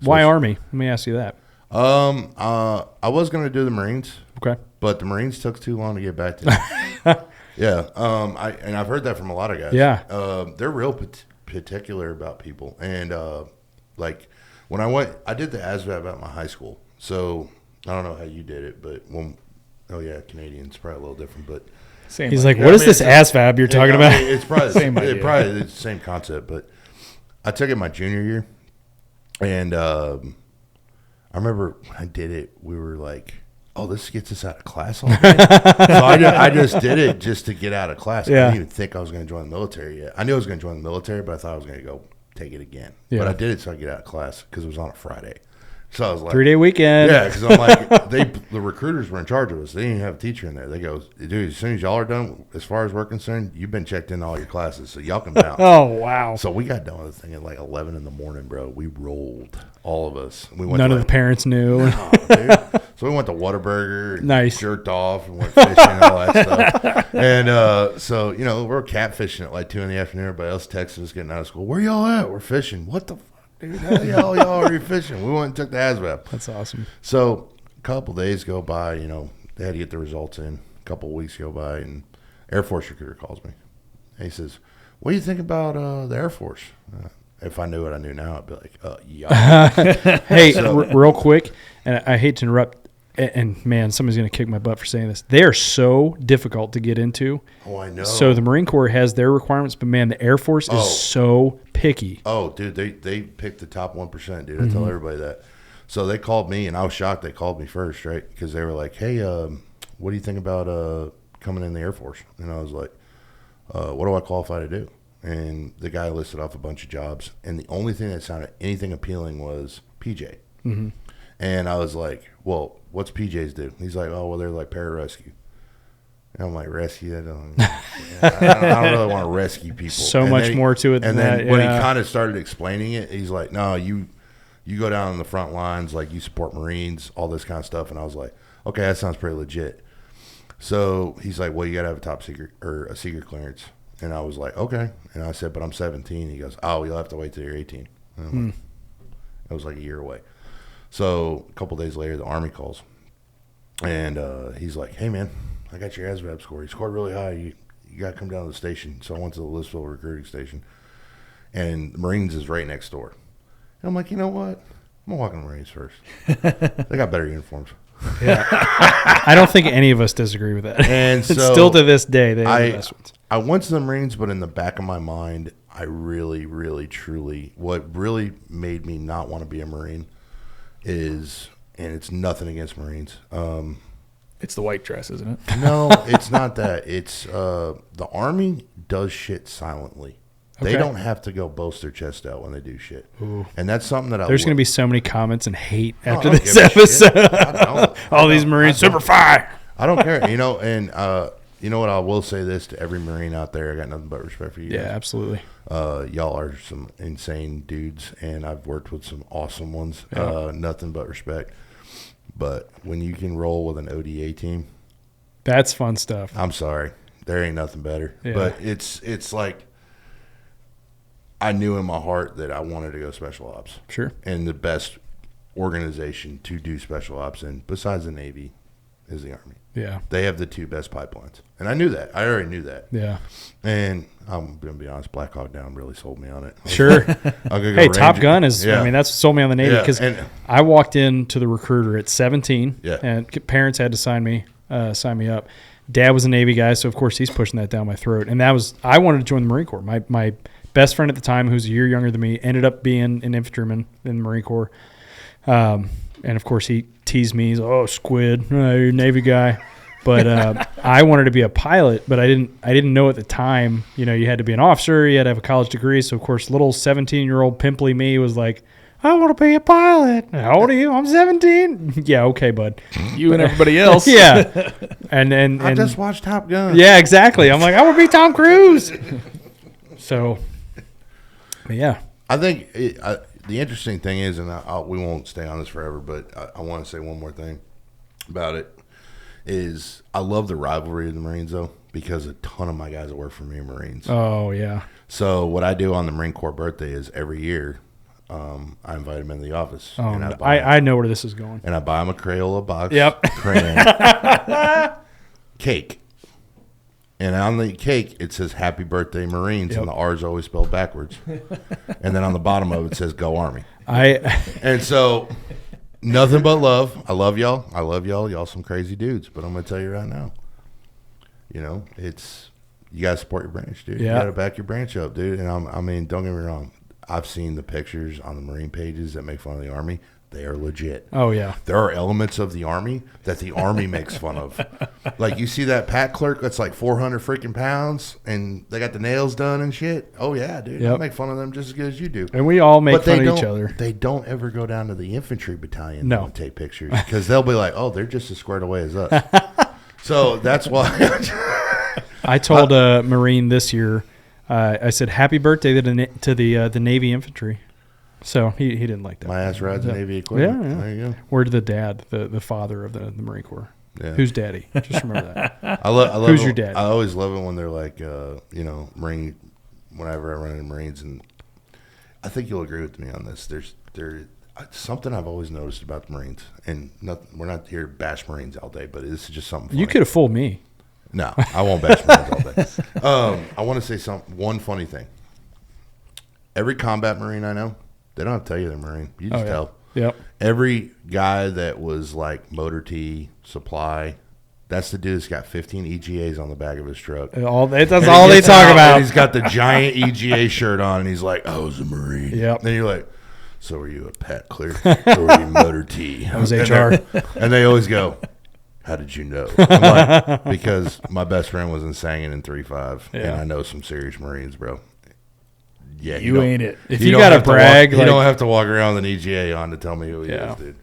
[SPEAKER 2] so why Army? Let me ask you that.
[SPEAKER 1] I was going to do the Marines.
[SPEAKER 2] Okay.
[SPEAKER 1] But the Marines took too long to get back to me. Yeah. I've heard that from a lot of guys.
[SPEAKER 2] Yeah.
[SPEAKER 1] They're real particular about people. And like when I did the ASVAB at my high school. So I don't know how you did it, but Canadians probably a little different, but
[SPEAKER 2] same. He's like, what is this ASVAB you're talking about?
[SPEAKER 1] It's probably the same idea. It's probably the same concept, but I took it my junior year, And I remember when I did it, we were like, oh, this gets us out of class all day. So I just did it just to get out of class.
[SPEAKER 2] Yeah.
[SPEAKER 1] I didn't even think I was going to join the military yet. I knew I was going to join the military, but I thought I was going to go take it again.
[SPEAKER 2] Yeah.
[SPEAKER 1] But I did it so I could get out of class because it was on a Friday. So I was like,
[SPEAKER 2] 3-day weekend.
[SPEAKER 1] yeah, because I'm like, the recruiters were in charge of us. They didn't even have a teacher in there. They go, dude, as soon as y'all are done, as far as we're concerned, you've been checked in all your classes, so y'all can bounce.
[SPEAKER 2] Oh, wow.
[SPEAKER 1] So we got done with the thing at like 11 in the morning, bro. We rolled, all of us. We went
[SPEAKER 2] None
[SPEAKER 1] to
[SPEAKER 2] of the parents knew.
[SPEAKER 1] no, dude. So we went to Whataburger and
[SPEAKER 2] Nice.
[SPEAKER 1] jerked off and went fishing and all that stuff. And so, you know, we're catfishing at like 2 in the afternoon. Everybody else texted us getting out of school. Where y'all at? We're fishing. What the fuck, dude? How the hell y'all are you fishing? We went and took the ASVAB.
[SPEAKER 2] That's awesome.
[SPEAKER 1] So a couple days go by, you know, they had to get the results in. A couple weeks go by, and Air Force recruiter calls me. And he says, what do you think about the Air Force? If I knew what I knew now, I'd be like, yeah.
[SPEAKER 2] Hey, real quick, and I hate to interrupt, and man, somebody's going to kick my butt for saying this. They are so difficult to get into.
[SPEAKER 1] Oh, I know.
[SPEAKER 2] So the Marine Corps has their requirements, but man, the Air Force is so picky.
[SPEAKER 1] Oh, dude, they picked the top 1%, dude. I tell everybody that. So they called me, and I was shocked they called me first, right? Because they were like, hey, what do you think about coming in the Air Force? And I was like, what do I qualify to do? And the guy listed off a bunch of jobs, and the only thing that sounded anything appealing was PJ.
[SPEAKER 2] Mm-hmm.
[SPEAKER 1] And I was like, well, what's PJs do? He's like, oh, well, they're like pararescue. And I'm like, rescue? I don't really want to rescue people.
[SPEAKER 2] So
[SPEAKER 1] and
[SPEAKER 2] much more to it than
[SPEAKER 1] and then
[SPEAKER 2] that,
[SPEAKER 1] when he
[SPEAKER 2] yeah.
[SPEAKER 1] kind of started explaining it, he's like, no, you go down in the front lines, like you support Marines, all this kind of stuff. And I was like, okay, that sounds pretty legit. So he's like, well, you got to have a top secret or a secret clearance. And I was like, okay. And I said, but I'm 17. He goes, oh, you'll have to wait till you're 18. And I'm like, it was like a year away. So a couple days later, the Army calls. And he's like, hey, man, I got your ASVAB score. You scored really high. You got to come down to the station. So I went to the Louisville recruiting station. And the Marines is right next door. And I'm like, you know what? I'm going to walk in the Marines first. They got better uniforms.
[SPEAKER 2] Yeah. I don't think any of us disagree with that.
[SPEAKER 1] And so
[SPEAKER 2] still to this day, they have the best ones.
[SPEAKER 1] I went to the Marines, but in the back of my mind, I really, really, truly, what really made me not want to be a Marine is, and it's nothing against Marines.
[SPEAKER 3] It's the white dress, isn't it?
[SPEAKER 1] No, it's not that. It's the Army does shit silently. They
[SPEAKER 2] Okay.
[SPEAKER 1] don't have to go boast their chest out when they do shit.
[SPEAKER 2] Ooh.
[SPEAKER 1] And that's something that
[SPEAKER 2] There's going to be so many comments and hate
[SPEAKER 1] I
[SPEAKER 2] after
[SPEAKER 1] don't
[SPEAKER 2] this
[SPEAKER 1] give a shit.
[SPEAKER 2] episode.
[SPEAKER 1] I don't.
[SPEAKER 2] All these Marines, super fire.
[SPEAKER 1] I don't care. You know, and you know what? I will say this to every Marine out there. I got nothing but respect for you
[SPEAKER 2] Yeah,
[SPEAKER 1] guys.
[SPEAKER 2] absolutely.
[SPEAKER 1] Y'all are some insane dudes, and I've worked with some awesome ones.
[SPEAKER 2] Yeah.
[SPEAKER 1] Nothing but respect. But when you can roll with an ODA team,
[SPEAKER 2] That's fun stuff.
[SPEAKER 1] I'm sorry, there ain't nothing better.
[SPEAKER 2] Yeah.
[SPEAKER 1] But it's like I knew in my heart that I wanted to go special ops,
[SPEAKER 2] Sure.
[SPEAKER 1] and the best organization to do special ops in, besides the Navy, is the Army.
[SPEAKER 2] Yeah.
[SPEAKER 1] They have the two best pipelines, and I knew that. I already knew that.
[SPEAKER 2] Yeah.
[SPEAKER 1] And I'm gonna be honest, Black Hawk Down really sold me on it.
[SPEAKER 2] Sure.
[SPEAKER 1] I'm gonna go
[SPEAKER 2] Hey, Top
[SPEAKER 1] Ranger.
[SPEAKER 2] Gun is,
[SPEAKER 1] Yeah.
[SPEAKER 2] I mean, that's what sold me on the Navy
[SPEAKER 1] Yeah,
[SPEAKER 2] because
[SPEAKER 1] and-
[SPEAKER 2] I walked into the recruiter at 17
[SPEAKER 1] Yeah.
[SPEAKER 2] and parents had to sign me up. Dad was a Navy guy, so of course he's pushing that down my throat. And I wanted to join the Marine Corps. My best friend at the time, who's a year younger than me, ended up being an infantryman in the Marine Corps. And of course he teased me. He's, oh, squid, you're a Navy guy. But I wanted to be a pilot, but I didn't know at the time, you know, you had to be an officer, you had to have a college degree. So of course, little 17-year-old pimply me was like, I want to be a pilot. How old are you? I'm 17. Yeah, okay, bud.
[SPEAKER 3] You and everybody else.
[SPEAKER 2] Yeah. And
[SPEAKER 1] I just watched Top Gun.
[SPEAKER 2] yeah, exactly. I'm like, I want to be Tom Cruise. So, but yeah.
[SPEAKER 1] I think the interesting thing is, and we won't stay on this forever, but I want to say one more thing about it, is I love the rivalry of the Marines, though, because a ton of my guys that work for me are Marines.
[SPEAKER 2] Oh, yeah.
[SPEAKER 1] So what I do on the Marine Corps birthday is every year I invite them into the office.
[SPEAKER 2] Oh,
[SPEAKER 1] and
[SPEAKER 2] no. I know where this is going.
[SPEAKER 1] and I buy them a Crayola box.
[SPEAKER 2] Yep.
[SPEAKER 1] Crayon. Cake. And on the cake, it says Happy Birthday Marines,
[SPEAKER 2] Yep.
[SPEAKER 1] and the R's always spelled backwards. And then on the bottom of it says Go Army. And so, nothing but love. I love y'all. I love y'all. Y'all some crazy dudes. But I'm going to tell you right now, you know, you got to support your branch, dude.
[SPEAKER 2] Yeah.
[SPEAKER 1] You got to back your branch up, dude. And I mean, don't get me wrong. I've seen the pictures on the Marine pages that make fun of the Army. They are legit.
[SPEAKER 2] Oh, yeah.
[SPEAKER 1] There are elements of the Army that the Army makes fun of. Like, you see that Pat clerk that's like 400 freaking pounds, and they got the nails done and shit. Oh, yeah, dude.
[SPEAKER 2] Yep.
[SPEAKER 1] I make fun of them just as good as you do.
[SPEAKER 2] And we all make fun of each other.
[SPEAKER 1] They don't ever go down to the infantry battalion
[SPEAKER 2] No.
[SPEAKER 1] and take pictures because they'll be like, oh, they're just as squared away as us. So that's why.
[SPEAKER 2] I told a Marine this year, I said, happy birthday to the Navy infantry. So he didn't like that.
[SPEAKER 1] My ass rides Navy equipment.
[SPEAKER 2] Yeah, yeah.
[SPEAKER 1] There you go.
[SPEAKER 2] Where's the dad, the father of the Marine Corps?
[SPEAKER 1] Yeah.
[SPEAKER 2] Who's daddy? Just remember that.
[SPEAKER 1] I love
[SPEAKER 2] Who's
[SPEAKER 1] it.
[SPEAKER 2] your dad?
[SPEAKER 1] I always love it when they're like, Marine. Whenever I run into Marines, and I think you'll agree with me on this. There's something I've always noticed about the Marines, and we're not here to bash Marines all day, but this is just something funny.
[SPEAKER 2] You could have fooled me.
[SPEAKER 1] No, I won't bash Marines all day. I want to say one funny thing. Every combat Marine I know, they don't have to tell you they're Marine. You just tell.
[SPEAKER 2] Yep.
[SPEAKER 1] Every guy that was like motor T, supply, that's the dude that's got 15 EGAs on the back of his truck.
[SPEAKER 2] That's all they talk about.
[SPEAKER 1] And he's got the giant EGA shirt on, and he's like, I was a Marine.
[SPEAKER 2] Yep.
[SPEAKER 1] Then you're like, so were you a Pat clerk or were you motor T?
[SPEAKER 2] I was HR.
[SPEAKER 1] And they always go, how did you know? I'm like, because my best friend was in Sangin in 3.5, and I know some serious Marines, bro. Yeah,
[SPEAKER 3] You ain't it.
[SPEAKER 2] If you got to brag,
[SPEAKER 1] you don't have to walk around with an EGA on to tell me who he is, dude.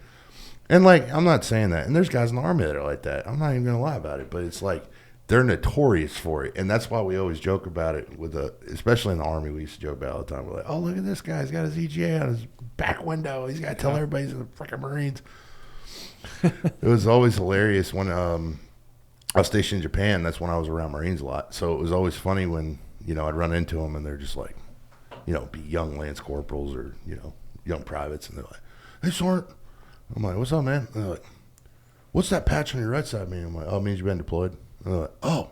[SPEAKER 1] And like, I'm not saying that. And there's guys in the Army that are like that. I'm not even gonna lie about it, but it's like they're notorious for it, and that's why we always joke about it. Especially in the Army, we used to joke about it all the time. We're like, "Oh, look at this guy! He's got his EGA on his back window. He's got to tell everybody he's in the freaking Marines." It was always hilarious when I was stationed in Japan. That's when I was around Marines a lot, so it was always funny when I'd run into them and they're just like, be young Lance Corporals or young privates, and they're like, "Hey, Sergeant." I'm like, "What's up, man?" And they're like, "What's that patch on your right side mean?" I'm like, "Oh, it means you've been deployed." And they're like, "Oh,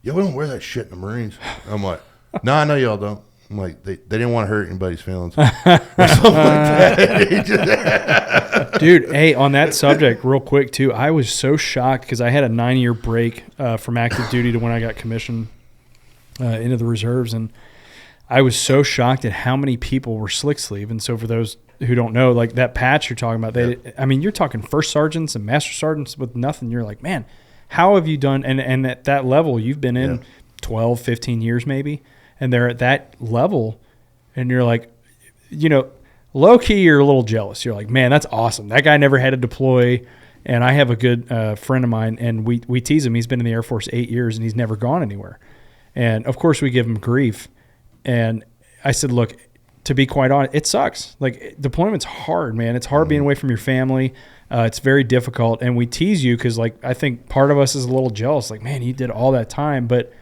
[SPEAKER 1] yeah, we don't wear that shit in the Marines." I'm like, "No, I know y'all don't." I'm like, they didn't want to hurt anybody's feelings. Or something like that.
[SPEAKER 2] Dude, hey, on that subject, real quick, too, I was so shocked because I had a 9-year break from active duty to when I got commissioned into the reserves, and I was so shocked at how many people were slick sleeve. And so for those who don't know, like that patch you're talking about, you're talking first sergeants and master sergeants with nothing. You're like, man, how have you done? And at that level, you've been in 12, 15 years maybe, and they're at that level, and you're like, low key, you're a little jealous. You're like, man, that's awesome. That guy never had to deploy. And I have a good friend of mine, and we tease him. He's been in the Air Force 8 years, and he's never gone anywhere. And of course, we give him grief. And I said, look, to be quite honest, it sucks. Like, deployment's hard, man. It's hard being away from your family. It's very difficult. And we tease you because, like, I think part of us is a little jealous. Like, man, you did all that time. But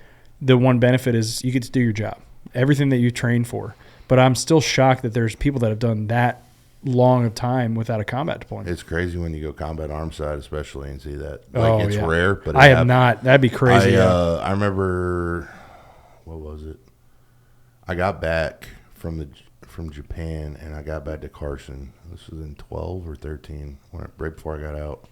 [SPEAKER 2] the one benefit is you get to do your job, everything that you trained for. But I'm still shocked that there's people that have done that long of time without a combat deployment.
[SPEAKER 1] It's crazy when you go combat arms side, especially, and see that. Like, it's rare, but
[SPEAKER 2] I have not. That'd be crazy.
[SPEAKER 1] I remember, what was it? I got back from Japan, and I got back to Carson. This was in 12 or 13, right before I got out.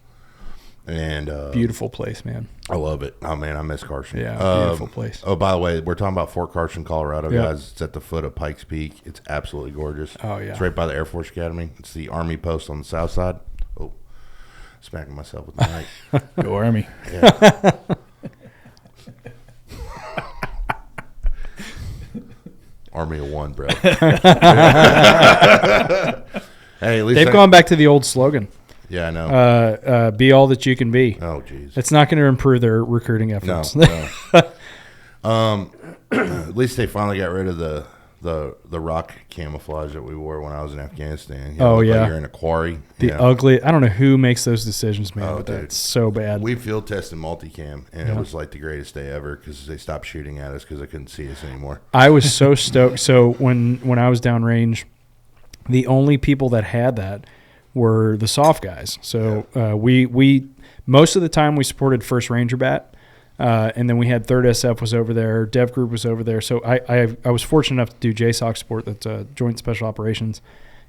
[SPEAKER 1] And
[SPEAKER 2] beautiful place, man.
[SPEAKER 1] I love it. Oh man, I miss Carson.
[SPEAKER 2] Yeah, beautiful place.
[SPEAKER 1] Oh, by the way, we're talking about Fort Carson, Colorado, guys. It's at the foot of Pikes Peak. It's absolutely gorgeous.
[SPEAKER 2] Oh yeah,
[SPEAKER 1] it's right by the Air Force Academy. It's the Army post on the south side. Oh, smacking myself with the mic.
[SPEAKER 3] Go Army.
[SPEAKER 1] Yeah. Army of one, bro. Hey, at least
[SPEAKER 2] they've gone back to the old slogan.
[SPEAKER 1] Yeah, I know.
[SPEAKER 2] Be all that you can be.
[SPEAKER 1] Oh, jeez.
[SPEAKER 2] It's not going to improve their recruiting efforts.
[SPEAKER 1] No. At least they finally got rid of the rock camouflage that we wore when I was in Afghanistan. Like you're in a quarry.
[SPEAKER 2] Ugly. I don't know who makes those decisions, man, but
[SPEAKER 1] dude.
[SPEAKER 2] that's so bad.
[SPEAKER 1] We field tested multicam, and it was like the greatest day ever because they stopped shooting at us because they couldn't see us anymore.
[SPEAKER 2] I was so stoked. So when I was downrange, the only people that had that were the soft guys. So we most of the time we supported 1st Ranger Bat, and then we had 3rd SF was over there, Dev Group was over there. So I was fortunate enough to do JSOC support, that's Joint Special Operations,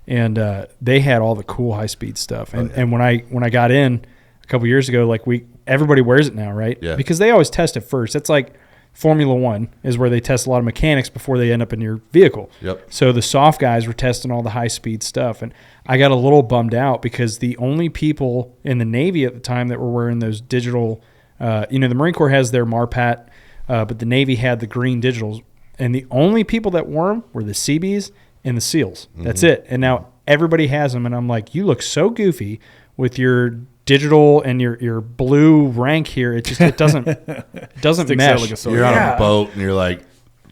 [SPEAKER 2] and they had all the cool high speed stuff. And when I got in a couple years ago, like everybody wears it now, right?
[SPEAKER 1] Yeah.
[SPEAKER 2] Because they always test it first. It's like Formula One is where they test a lot of mechanics before they end up in your vehicle.
[SPEAKER 1] Yep.
[SPEAKER 2] So the soft guys were testing all the high-speed stuff, and I got a little bummed out because the only people in the Navy at the time that were wearing those digital, the Marine Corps has their MARPAT, but the Navy had the green digitals, and the only people that wore them were the Seebees and the SEALs. That's it. And now everybody has them, and I'm like, you look so goofy with your digital and your blue rank here. It doesn't
[SPEAKER 3] Sticks
[SPEAKER 2] mesh.
[SPEAKER 3] out like a sore
[SPEAKER 1] You're on
[SPEAKER 2] Yeah.
[SPEAKER 1] a boat and you're like,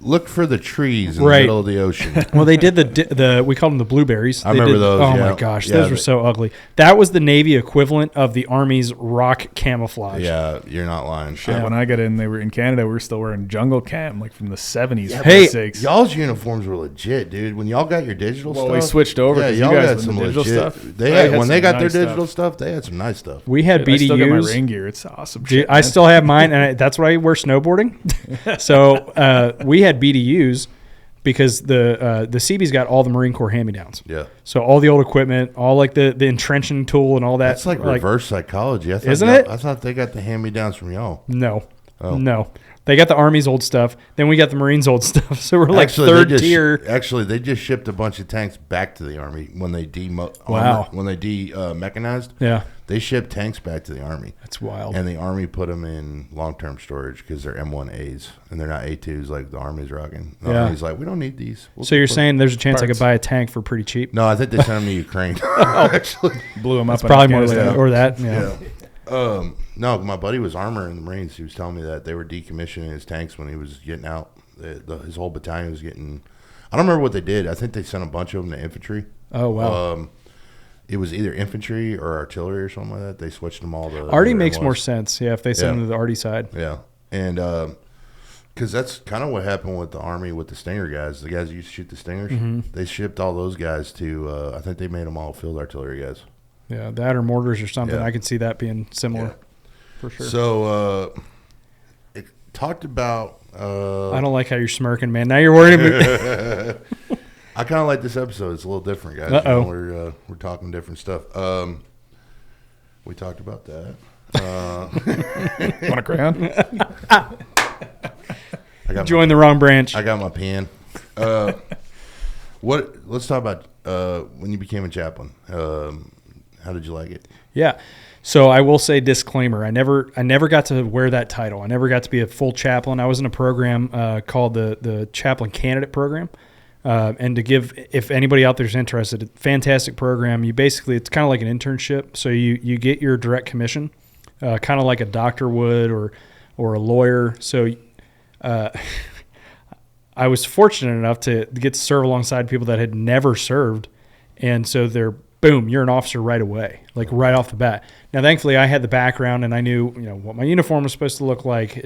[SPEAKER 1] look for the trees in
[SPEAKER 2] Right.
[SPEAKER 1] the middle of the ocean.
[SPEAKER 2] Well, they did the we called them the blueberries.
[SPEAKER 1] I
[SPEAKER 2] They
[SPEAKER 1] remember
[SPEAKER 2] did-
[SPEAKER 1] those,
[SPEAKER 2] Oh
[SPEAKER 1] yeah.
[SPEAKER 2] my gosh,
[SPEAKER 1] Yeah,
[SPEAKER 2] those were so ugly. That was the Navy equivalent of the Army's rock camouflage.
[SPEAKER 1] Yeah, you're not lying.
[SPEAKER 3] Shit, when I got in, they were in Canada. We were still wearing jungle cam, like from the 70s. for
[SPEAKER 2] Hey,
[SPEAKER 3] Christ's sakes.
[SPEAKER 1] Y'all's uniforms were legit, dude. When y'all got your digital
[SPEAKER 3] Well,
[SPEAKER 1] stuff,
[SPEAKER 3] we switched over
[SPEAKER 1] Yeah,
[SPEAKER 3] 'cause you
[SPEAKER 1] y'all
[SPEAKER 3] guys
[SPEAKER 1] got
[SPEAKER 3] with
[SPEAKER 1] some
[SPEAKER 3] the digital
[SPEAKER 1] legit
[SPEAKER 3] stuff.
[SPEAKER 1] They
[SPEAKER 3] I
[SPEAKER 1] had,
[SPEAKER 3] had
[SPEAKER 1] when they
[SPEAKER 3] some
[SPEAKER 1] got their
[SPEAKER 3] nice stuff.
[SPEAKER 1] digital stuff, they had some nice stuff.
[SPEAKER 2] We had
[SPEAKER 3] I still got my
[SPEAKER 2] BDUs.
[SPEAKER 3] rain gear. It's awesome.
[SPEAKER 2] Dude,
[SPEAKER 3] Shit,
[SPEAKER 2] I
[SPEAKER 3] man.
[SPEAKER 2] still have mine, and that's why I wear snowboarding. So we had BDUs because the Seebees got all the Marine Corps hand-me-downs.
[SPEAKER 1] Yeah,
[SPEAKER 2] So all the old equipment, all like the entrenching tool and all that.
[SPEAKER 1] that's like reverse psychology. I thought
[SPEAKER 2] Isn't
[SPEAKER 1] y'all-
[SPEAKER 2] it?
[SPEAKER 1] I thought they got the hand-me-downs from y'all.
[SPEAKER 2] No.
[SPEAKER 1] Oh.
[SPEAKER 2] No. They got the Army's old stuff. Then we got the Marines' old stuff. So we're like
[SPEAKER 1] Actually,
[SPEAKER 2] third
[SPEAKER 1] they just,
[SPEAKER 2] tier.
[SPEAKER 1] Actually, they just shipped a bunch of tanks back to the Army when they
[SPEAKER 2] Wow.
[SPEAKER 1] mechanized.
[SPEAKER 2] Yeah.
[SPEAKER 1] They shipped tanks back to the Army.
[SPEAKER 2] That's wild.
[SPEAKER 1] And the Army put them in long-term storage because they're M1As and they're not A2s like the Army's rocking. The
[SPEAKER 2] Yeah.
[SPEAKER 1] Army's like, we don't need these. We'll
[SPEAKER 2] So you're
[SPEAKER 1] put-
[SPEAKER 2] saying there's a chance I
[SPEAKER 3] Parts.
[SPEAKER 2] could buy a tank for pretty cheap?
[SPEAKER 1] No, I think they sent them to Ukraine. Actually,
[SPEAKER 3] blew them up.
[SPEAKER 2] It's
[SPEAKER 3] in
[SPEAKER 2] probably more like
[SPEAKER 3] Afghanistan.
[SPEAKER 2] that. Or that. Yeah.
[SPEAKER 1] yeah. No, my buddy was armor in the Marines. He was telling me that they were decommissioning his tanks when he was getting out. His whole battalion was getting. I don't remember what they did. I think they sent a bunch of them to infantry.
[SPEAKER 2] Oh, wow.
[SPEAKER 1] It was either infantry or artillery or something like that. They switched them all to.
[SPEAKER 2] Arty
[SPEAKER 1] whatever
[SPEAKER 2] makes
[SPEAKER 1] it
[SPEAKER 2] more
[SPEAKER 1] was.
[SPEAKER 2] sense. Yeah, if they send
[SPEAKER 1] Yeah.
[SPEAKER 2] them to the Arty side.
[SPEAKER 1] Yeah, and because that's kind of what happened with the Army with the Stinger guys. The guys that used to shoot the Stingers, they shipped all those guys to. I think they made them all field artillery guys.
[SPEAKER 2] Yeah, that or mortars or something.
[SPEAKER 1] Yeah.
[SPEAKER 2] I can see that being similar
[SPEAKER 1] Yeah.
[SPEAKER 2] for sure.
[SPEAKER 1] So it talked about.
[SPEAKER 2] I don't like how you're smirking, man. Now you're worrying me.
[SPEAKER 1] I kind of like this episode. It's a little different, guys.
[SPEAKER 2] Uh-oh.
[SPEAKER 1] We're talking different stuff. We talked about that.
[SPEAKER 3] Want a crayon?
[SPEAKER 1] I got
[SPEAKER 2] Join the wrong branch.
[SPEAKER 1] I got my pen. Let's talk about when you became a chaplain. How did you like it?
[SPEAKER 2] Yeah. So I will say disclaimer. I never got to wear that title. I never got to be a full chaplain. I was in a program called the Chaplain Candidate Program. And to give, if anybody out there is interested, a fantastic program. It's kind of like an internship. So you get your direct commission, kind of like a doctor would or a lawyer. So I was fortunate enough to get to serve alongside people that had never served. And so boom, you're an officer right away, like right off the bat. Now, thankfully, I had the background and I knew what my uniform was supposed to look like,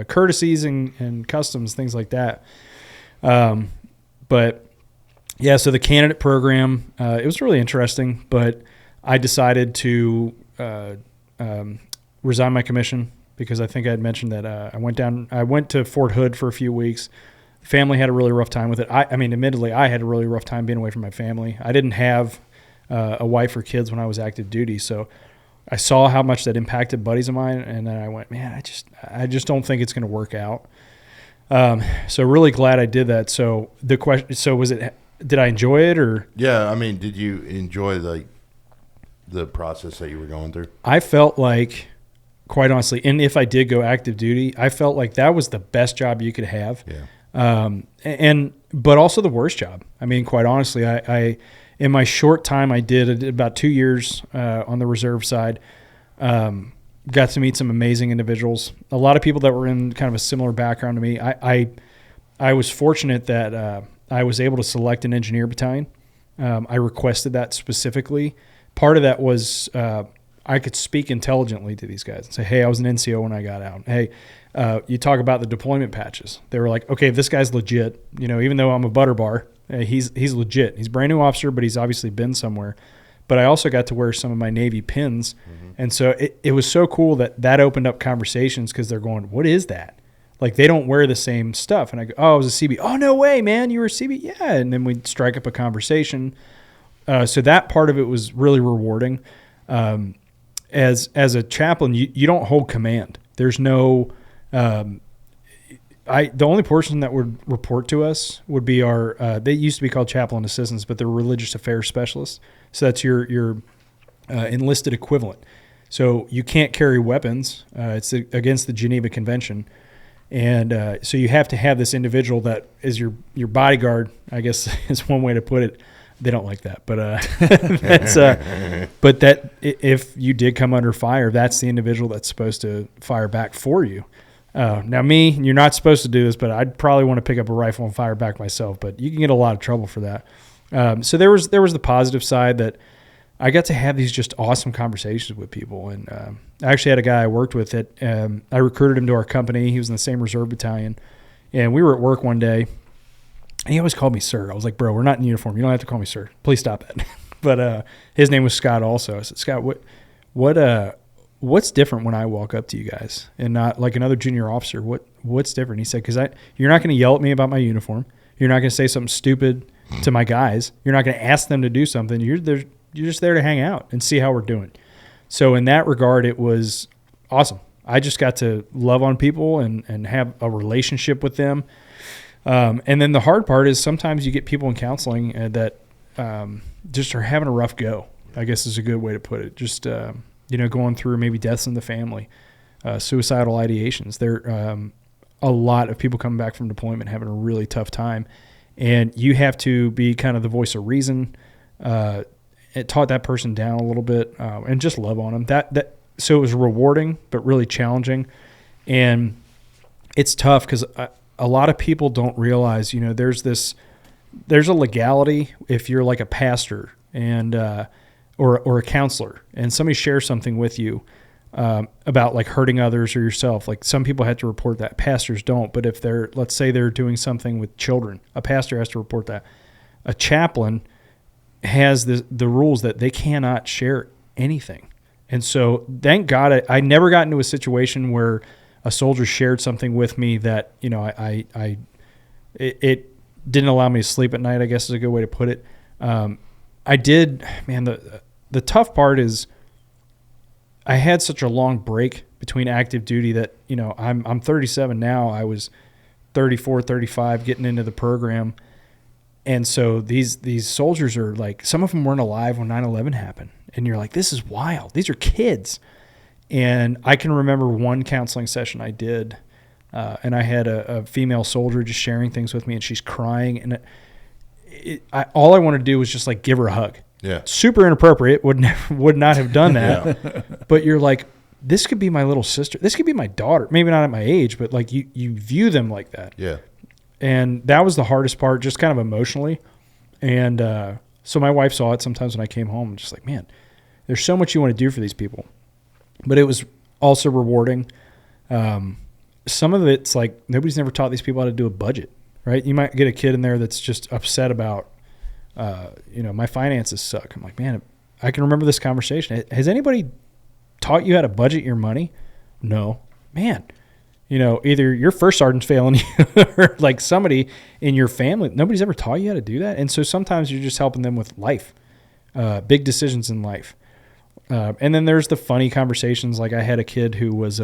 [SPEAKER 2] courtesies and customs, things like that. But yeah, so the candidate program, it was really interesting, but I decided to resign my commission because I think I had mentioned that I went to Fort Hood for a few weeks. The family had a really rough time with it. I mean, admittedly, I had a really rough time being away from my family. I didn't have a wife or kids when I was active duty, so I saw how much that impacted buddies of mine, and then I went, man, I just don't think it's going to work out. So really glad I did that. So the question, did I enjoy it or?
[SPEAKER 1] Yeah, I mean, did you enjoy the process that you were going through?
[SPEAKER 2] I felt like, quite honestly, and if I did go active duty, I felt like that was the best job you could have.
[SPEAKER 1] Yeah.
[SPEAKER 2] But also the worst job. I mean, quite honestly, I in my short time I did about 2 years on the reserve side. Got to meet some amazing individuals. A lot of people that were in kind of a similar background to me. I was fortunate that I was able to select an engineer battalion. I requested that specifically. Part of that was I could speak intelligently to these guys and say, hey, I was an NCO when I got out. Hey, you talk about the deployment patches. They were like, okay, this guy's legit. Even though I'm a butter bar, he's legit. He's a brand new officer, but he's obviously been somewhere. But I also got to wear some of my Navy pins. Mm-hmm. And so it was so cool that opened up conversations because they're going, what is that? Like, they don't wear the same stuff. And I go, oh, I was a Seebee. Oh, no way, man. You were a Seebee? Yeah. And then we'd strike up a conversation. So that part of it was really rewarding. As a chaplain, you don't hold command. There's no the only person that would report to us would be our, they used to be called chaplain assistants, but they're religious affairs specialists. So that's your enlisted equivalent. So you can't carry weapons. It's against the Geneva Convention. And so you have to have this individual that is your bodyguard, I guess is one way to put it. They don't like that, but but that if you did come under fire, that's the individual that's supposed to fire back for you. Now me, you're not supposed to do this, but I'd probably want to pick up a rifle and fire back myself, but you can get a lot of trouble for that. So there was the positive side that I got to have these just awesome conversations with people. And I actually had a guy I worked with that I recruited him to our company. He was in the same reserve battalion, and we were at work one day, and he always called me sir. I was like, bro, we're not in uniform. You don't have to call me sir. Please stop that. But his name was Scott also. I said, Scott, what's different when I walk up to you guys and not like another junior officer? What's different? He said, because you're not going to yell at me about my uniform. You're not going to say something stupid to my guys. You're not going to ask them to do something. You're just there to hang out and see how we're doing. So in that regard, it was awesome. I just got to love on people and have a relationship with them. And then the hard part is sometimes you get people in counseling that just are having a rough go, I guess is a good way to put it. Just, going through maybe deaths in the family, suicidal ideations. There a lot of people coming back from deployment having a really tough time. And you have to be kind of the voice of reason. It taught that person down a little bit and just love on them. So it was rewarding but really challenging. And it's tough because a lot of people don't realize, there's a legality if you're like a pastor and or a counselor and somebody shares something with you about like hurting others or yourself. Like some people have to report that. Pastors don't. But if let's say they're doing something with children, a pastor has to report that. A chaplain has the rules that they cannot share anything. And so thank God I never got into a situation where a soldier shared something with me that, it didn't allow me to sleep at night, I guess is a good way to put it. I did, man, the tough part is I had such a long break between active duty that, I'm 37 now. I was 34, 35 getting into the program. And so these soldiers are like, some of them weren't alive when 9/11 happened. And you're like, this is wild. These are kids. And I can remember one counseling session I did, and I had a female soldier just sharing things with me, and she's crying. And all I wanted to do was just like give her a hug.
[SPEAKER 1] Yeah.
[SPEAKER 2] Super inappropriate. Would not have done that. Yeah. But you're like, this could be my little sister. This could be my daughter. Maybe not at my age, but like you view them like that.
[SPEAKER 1] Yeah.
[SPEAKER 2] And that was the hardest part, just kind of emotionally. And so my wife saw it sometimes when I came home, and just like, man, there's so much you want to do for these people. But it was also rewarding. Some of it's like nobody's never taught these people how to do a budget, right? You might get a kid in there that's just upset about, my finances suck. I'm like, man, I can remember this conversation. Has anybody taught you how to budget your money? No. Man, either your first sergeant's failing you or like somebody in your family, nobody's ever taught you how to do that. And so sometimes you're just helping them with life, big decisions in life. And then there's the funny conversations. Like I had a kid who was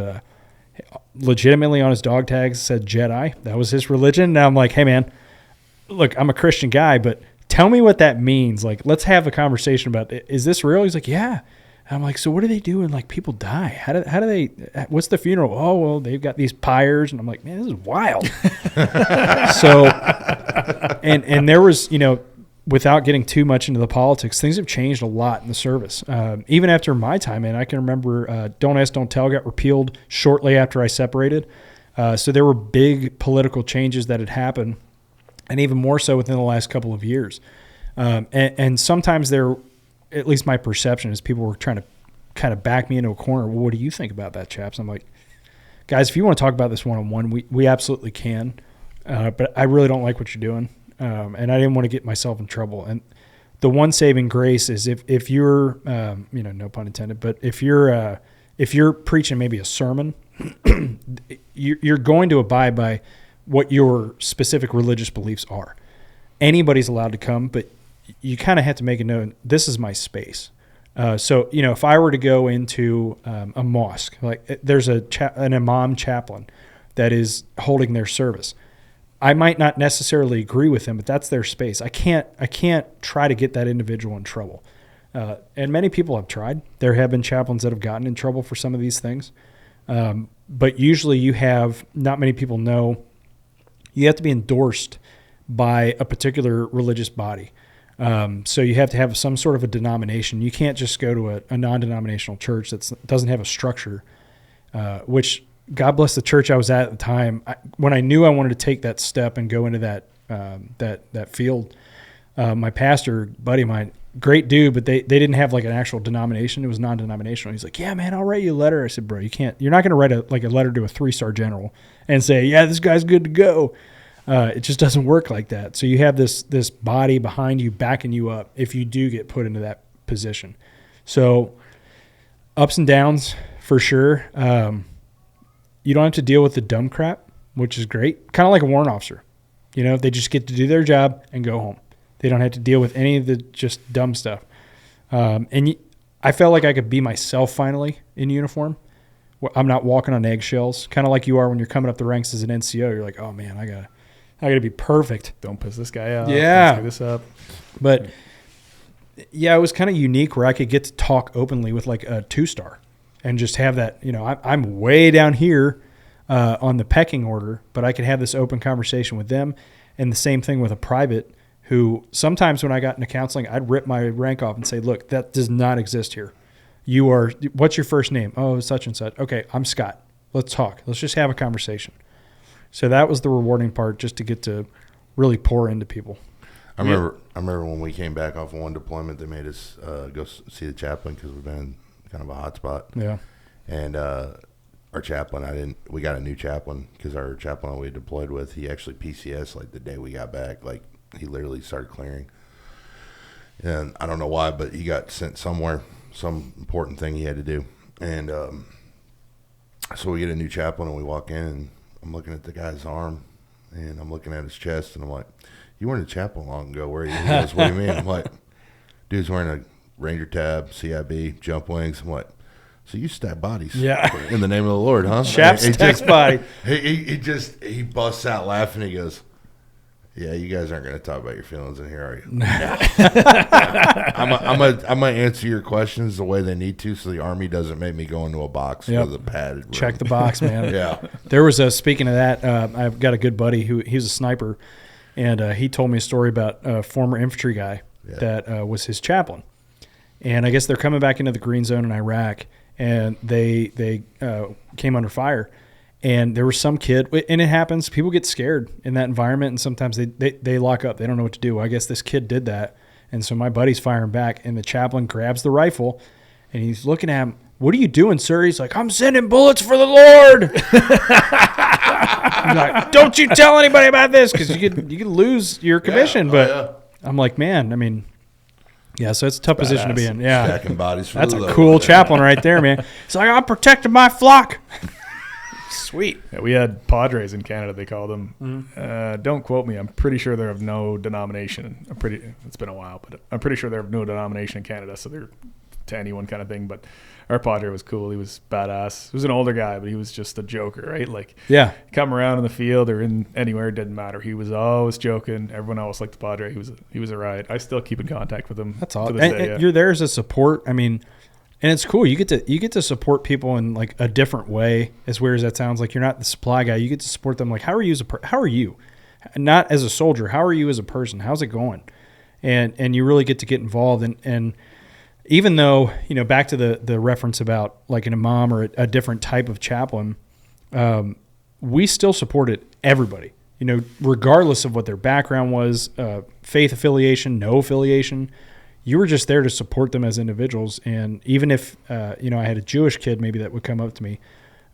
[SPEAKER 2] legitimately on his dog tags said Jedi. That was his religion. Now I'm like, hey, man, look, I'm a Christian guy, but tell me what that means. Like, let's have a conversation about it. Is this real? He's like, yeah. And I'm like, so what do they do when like people die? How do they? What's the funeral? Oh, well, they've got these pyres, and I'm like, man, this is wild. So, and there was, without getting too much into the politics, things have changed a lot in the service. Even after my time in, I can remember Don't Ask, Don't Tell got repealed shortly after I separated. So there were big political changes that had happened, and even more so within the last couple of years. And sometimes there, at least my perception is people were trying to kind of back me into a corner. Well, what do you think about that, chaps? I'm like, guys, if you want to talk about this one-on-one, we absolutely can. But I really don't like what you're doing. And I didn't want to get myself in trouble. And the one saving grace is if you're, no pun intended, but if you're preaching maybe a sermon, you're going to abide by what your specific religious beliefs are. Anybody's allowed to come, but you kind of have to make it known, this is my space. So, if I were to go into a mosque, like there's an imam chaplain that is holding their service. I might not necessarily agree with them, but that's their space. I can't try to get that individual in trouble. And many people have tried. There have been chaplains that have gotten in trouble for some of these things. But usually you have, not many people know, you have to be endorsed by a particular religious body. So you have to have some sort of a denomination. You can't just go to a non-denominational church that doesn't have a structure, which God bless the church I was at the time. When I knew I wanted to take that step and go into that field, my pastor, buddy of mine, great dude, but they didn't have like an actual denomination. It was non-denominational. He's like, yeah, man, I'll write you a letter. I said, bro, you're not going to write a letter to a 3-star general and say, yeah, this guy's good to go. It just doesn't work like that. So you have this body behind you, backing you up if you do get put into that position. So ups and downs for sure. You don't have to deal with the dumb crap, which is great. Kind of like a warrant officer. They just get to do their job and go home. They don't have to deal with any of the just dumb stuff. I felt like I could be myself finally in uniform. I'm not walking on eggshells, kind of like you are when you're coming up the ranks as an NCO. You're like, oh man, I gotta be perfect.
[SPEAKER 3] Don't piss this guy off.
[SPEAKER 2] Yeah.
[SPEAKER 3] Don't screw this up.
[SPEAKER 2] But yeah, it was kind of unique where I could get to talk openly with like a 2-star and just have that, I'm way down here on the pecking order, but I could have this open conversation with them. And the same thing with a private who sometimes when I got into counseling, I'd rip my rank off and say, look, that does not exist here. What's your first name? Oh, such and such. Okay, I'm Scott. Let's talk. Let's just have a conversation. So that was the rewarding part, just to get to really pour into people.
[SPEAKER 1] I remember when we came back off of one deployment, they made us go see the chaplain because we've been in kind of a hot spot.
[SPEAKER 2] Yeah.
[SPEAKER 1] And our chaplain, we got a new chaplain because our chaplain we deployed with, he actually PCS like the day we got back. Like he literally started clearing. And I don't know why, but he got sent somewhere, some important thing he had to do. And so we get a new chaplain and we walk in and I'm looking at the guy's arm and I'm looking at his chest and I'm like, you weren't a chaplain long ago, were you? He goes, what do you mean? I'm like, dude's wearing a Ranger tab, CIB, jump wings. I'm like, so you stab bodies in the name of the Lord, huh?
[SPEAKER 2] Chaps text body.
[SPEAKER 1] He busts out laughing. He goes, yeah, you guys aren't going to talk about your feelings in here, are you? I'm gonna answer your questions the way they need to, so the Army doesn't make me go into a box with a padded room.
[SPEAKER 2] Check the box, man.
[SPEAKER 1] Yeah.
[SPEAKER 2] There was speaking of that, I've got a good buddy he's a sniper, and he told me a story about a former infantry guy that was his chaplain. And I guess they're coming back into the green zone in Iraq, and they came under fire. And there was some kid, and it happens, people get scared in that environment, and sometimes they lock up. They don't know what to do. I guess this kid did that. And so my buddy's firing back, and the chaplain grabs the rifle, and he's looking at him. What are you doing, sir? He's like, I'm sending bullets for the Lord. I'm like, don't you tell anybody about this, because you could lose your commission. I'm like, man, I mean, yeah, so it's a tough position to be in. Yeah,
[SPEAKER 1] stacking bodies.
[SPEAKER 2] That's a cool chaplain right there, man. It's like, I'm protecting my flock. Sweet.
[SPEAKER 3] Yeah, we had Padres in Canada, they call them. Mm-hmm. Don't quote me. I'm pretty sure they're of no denomination. It's been a while, but I'm pretty sure they're of no denomination in Canada, so they're to anyone kind of thing. But our Padre was cool. He was badass. He was an older guy, but he was just a joker, right? Like, come around in the field or in anywhere, it didn't matter. He was always joking. Everyone else liked the Padre. He was a riot. I still keep in contact with him.
[SPEAKER 2] That's awesome. And you're there as a support. I mean, and it's cool. You get to support people in like a different way. As weird as that sounds, like you're not the supply guy. You get to support them. Like, how are you? Not as a soldier. How are you as a person? How's it going? And you really get to get involved. And even though, back to the reference about like an imam or a different type of chaplain, we still supported everybody. Regardless of what their background was, faith affiliation, no affiliation. You were just there to support them as individuals. And even if, I had a Jewish kid maybe that would come up to me,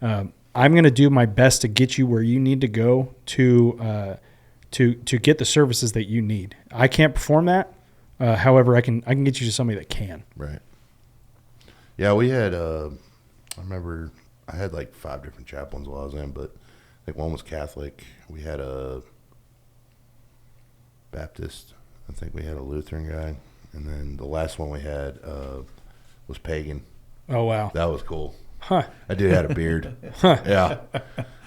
[SPEAKER 2] I'm going to do my best to get you where you need to go to get the services that you need. I can't perform that. However, I can get you to somebody that can.
[SPEAKER 1] Right. Yeah, we had, I remember I had like 5 different chaplains while I was in, but I think one was Catholic. We had a Baptist. I think we had a Lutheran guy. And then the last one we had was pagan.
[SPEAKER 2] Oh, wow.
[SPEAKER 1] That was cool.
[SPEAKER 2] Huh.
[SPEAKER 1] That dude had a beard. Huh. Yeah.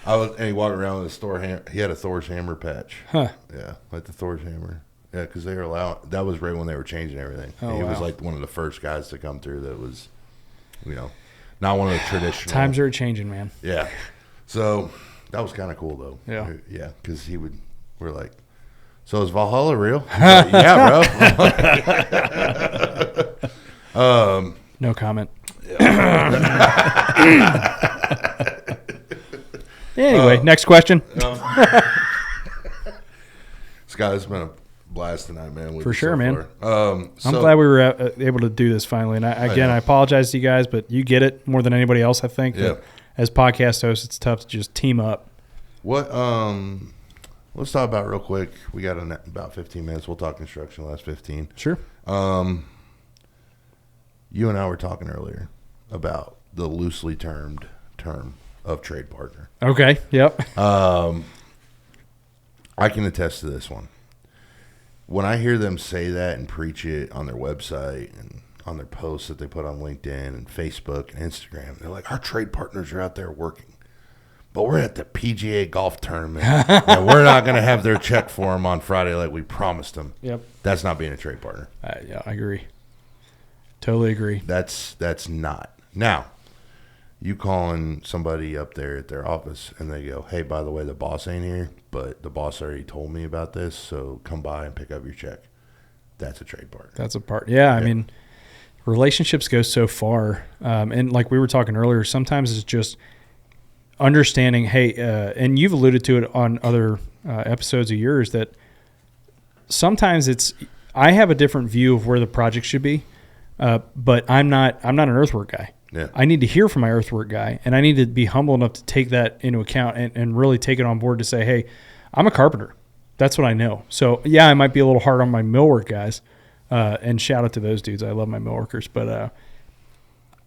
[SPEAKER 1] And he walked around with a he had a Thor's hammer patch.
[SPEAKER 2] Huh.
[SPEAKER 1] Yeah, like the Thor's hammer. Yeah, because they were allowed. That was right when they were changing everything.
[SPEAKER 2] Oh,
[SPEAKER 1] He
[SPEAKER 2] wow.
[SPEAKER 1] was like one of the first guys to come through that was, not one of the traditional.
[SPEAKER 2] Times are changing, man.
[SPEAKER 1] Yeah. So that was kind of cool, though.
[SPEAKER 2] Yeah.
[SPEAKER 1] Yeah, because we're like, so is Valhalla real? He's like, yeah, bro.
[SPEAKER 2] No comment. Anyway, next question.
[SPEAKER 1] Scott, it's been a blast tonight, man. with
[SPEAKER 2] For
[SPEAKER 1] you
[SPEAKER 2] sure,
[SPEAKER 1] so
[SPEAKER 2] man.
[SPEAKER 1] far.
[SPEAKER 2] I'm glad we were able to do this finally. And I apologize to you guys, but you get it more than anybody else, I think.
[SPEAKER 1] Yeah.
[SPEAKER 2] As podcast hosts, it's tough to just team up.
[SPEAKER 1] What? Let's talk about real quick. We got about 15 minutes. We'll talk construction the last 15.
[SPEAKER 2] Sure.
[SPEAKER 1] You and I were talking earlier about the loosely termed term of trade partner.
[SPEAKER 2] Okay. Yep.
[SPEAKER 1] I can attest to this one. When I hear them say that and preach it on their website and on their posts that they put on LinkedIn and Facebook and Instagram, they're like, our trade partners are out there working. But we're at the PGA golf tournament, and we're not going to have their check for them on Friday like we promised them.
[SPEAKER 2] Yep.
[SPEAKER 1] That's not being a trade partner.
[SPEAKER 2] Yeah, I agree. Totally agree.
[SPEAKER 1] That's not. Now, you calling somebody up there at their office, and they go, hey, by the way, the boss ain't here, but the boss already told me about this, so come by and pick up your check. That's a trade partner.
[SPEAKER 2] That's a part. Yeah, I mean, relationships go so far. And like we were talking earlier, sometimes it's just understanding, hey, and you've alluded to it on other episodes of yours, that sometimes I have a different view of where the project should be, but I'm not an earthwork guy.
[SPEAKER 1] Yeah.
[SPEAKER 2] I need to hear from my earthwork guy, and I need to be humble enough to take that into account and really take it on board to say, hey, I'm a carpenter. That's what I know. So, yeah, I might be a little hard on my millwork guys, and shout out to those dudes. I love my millworkers. But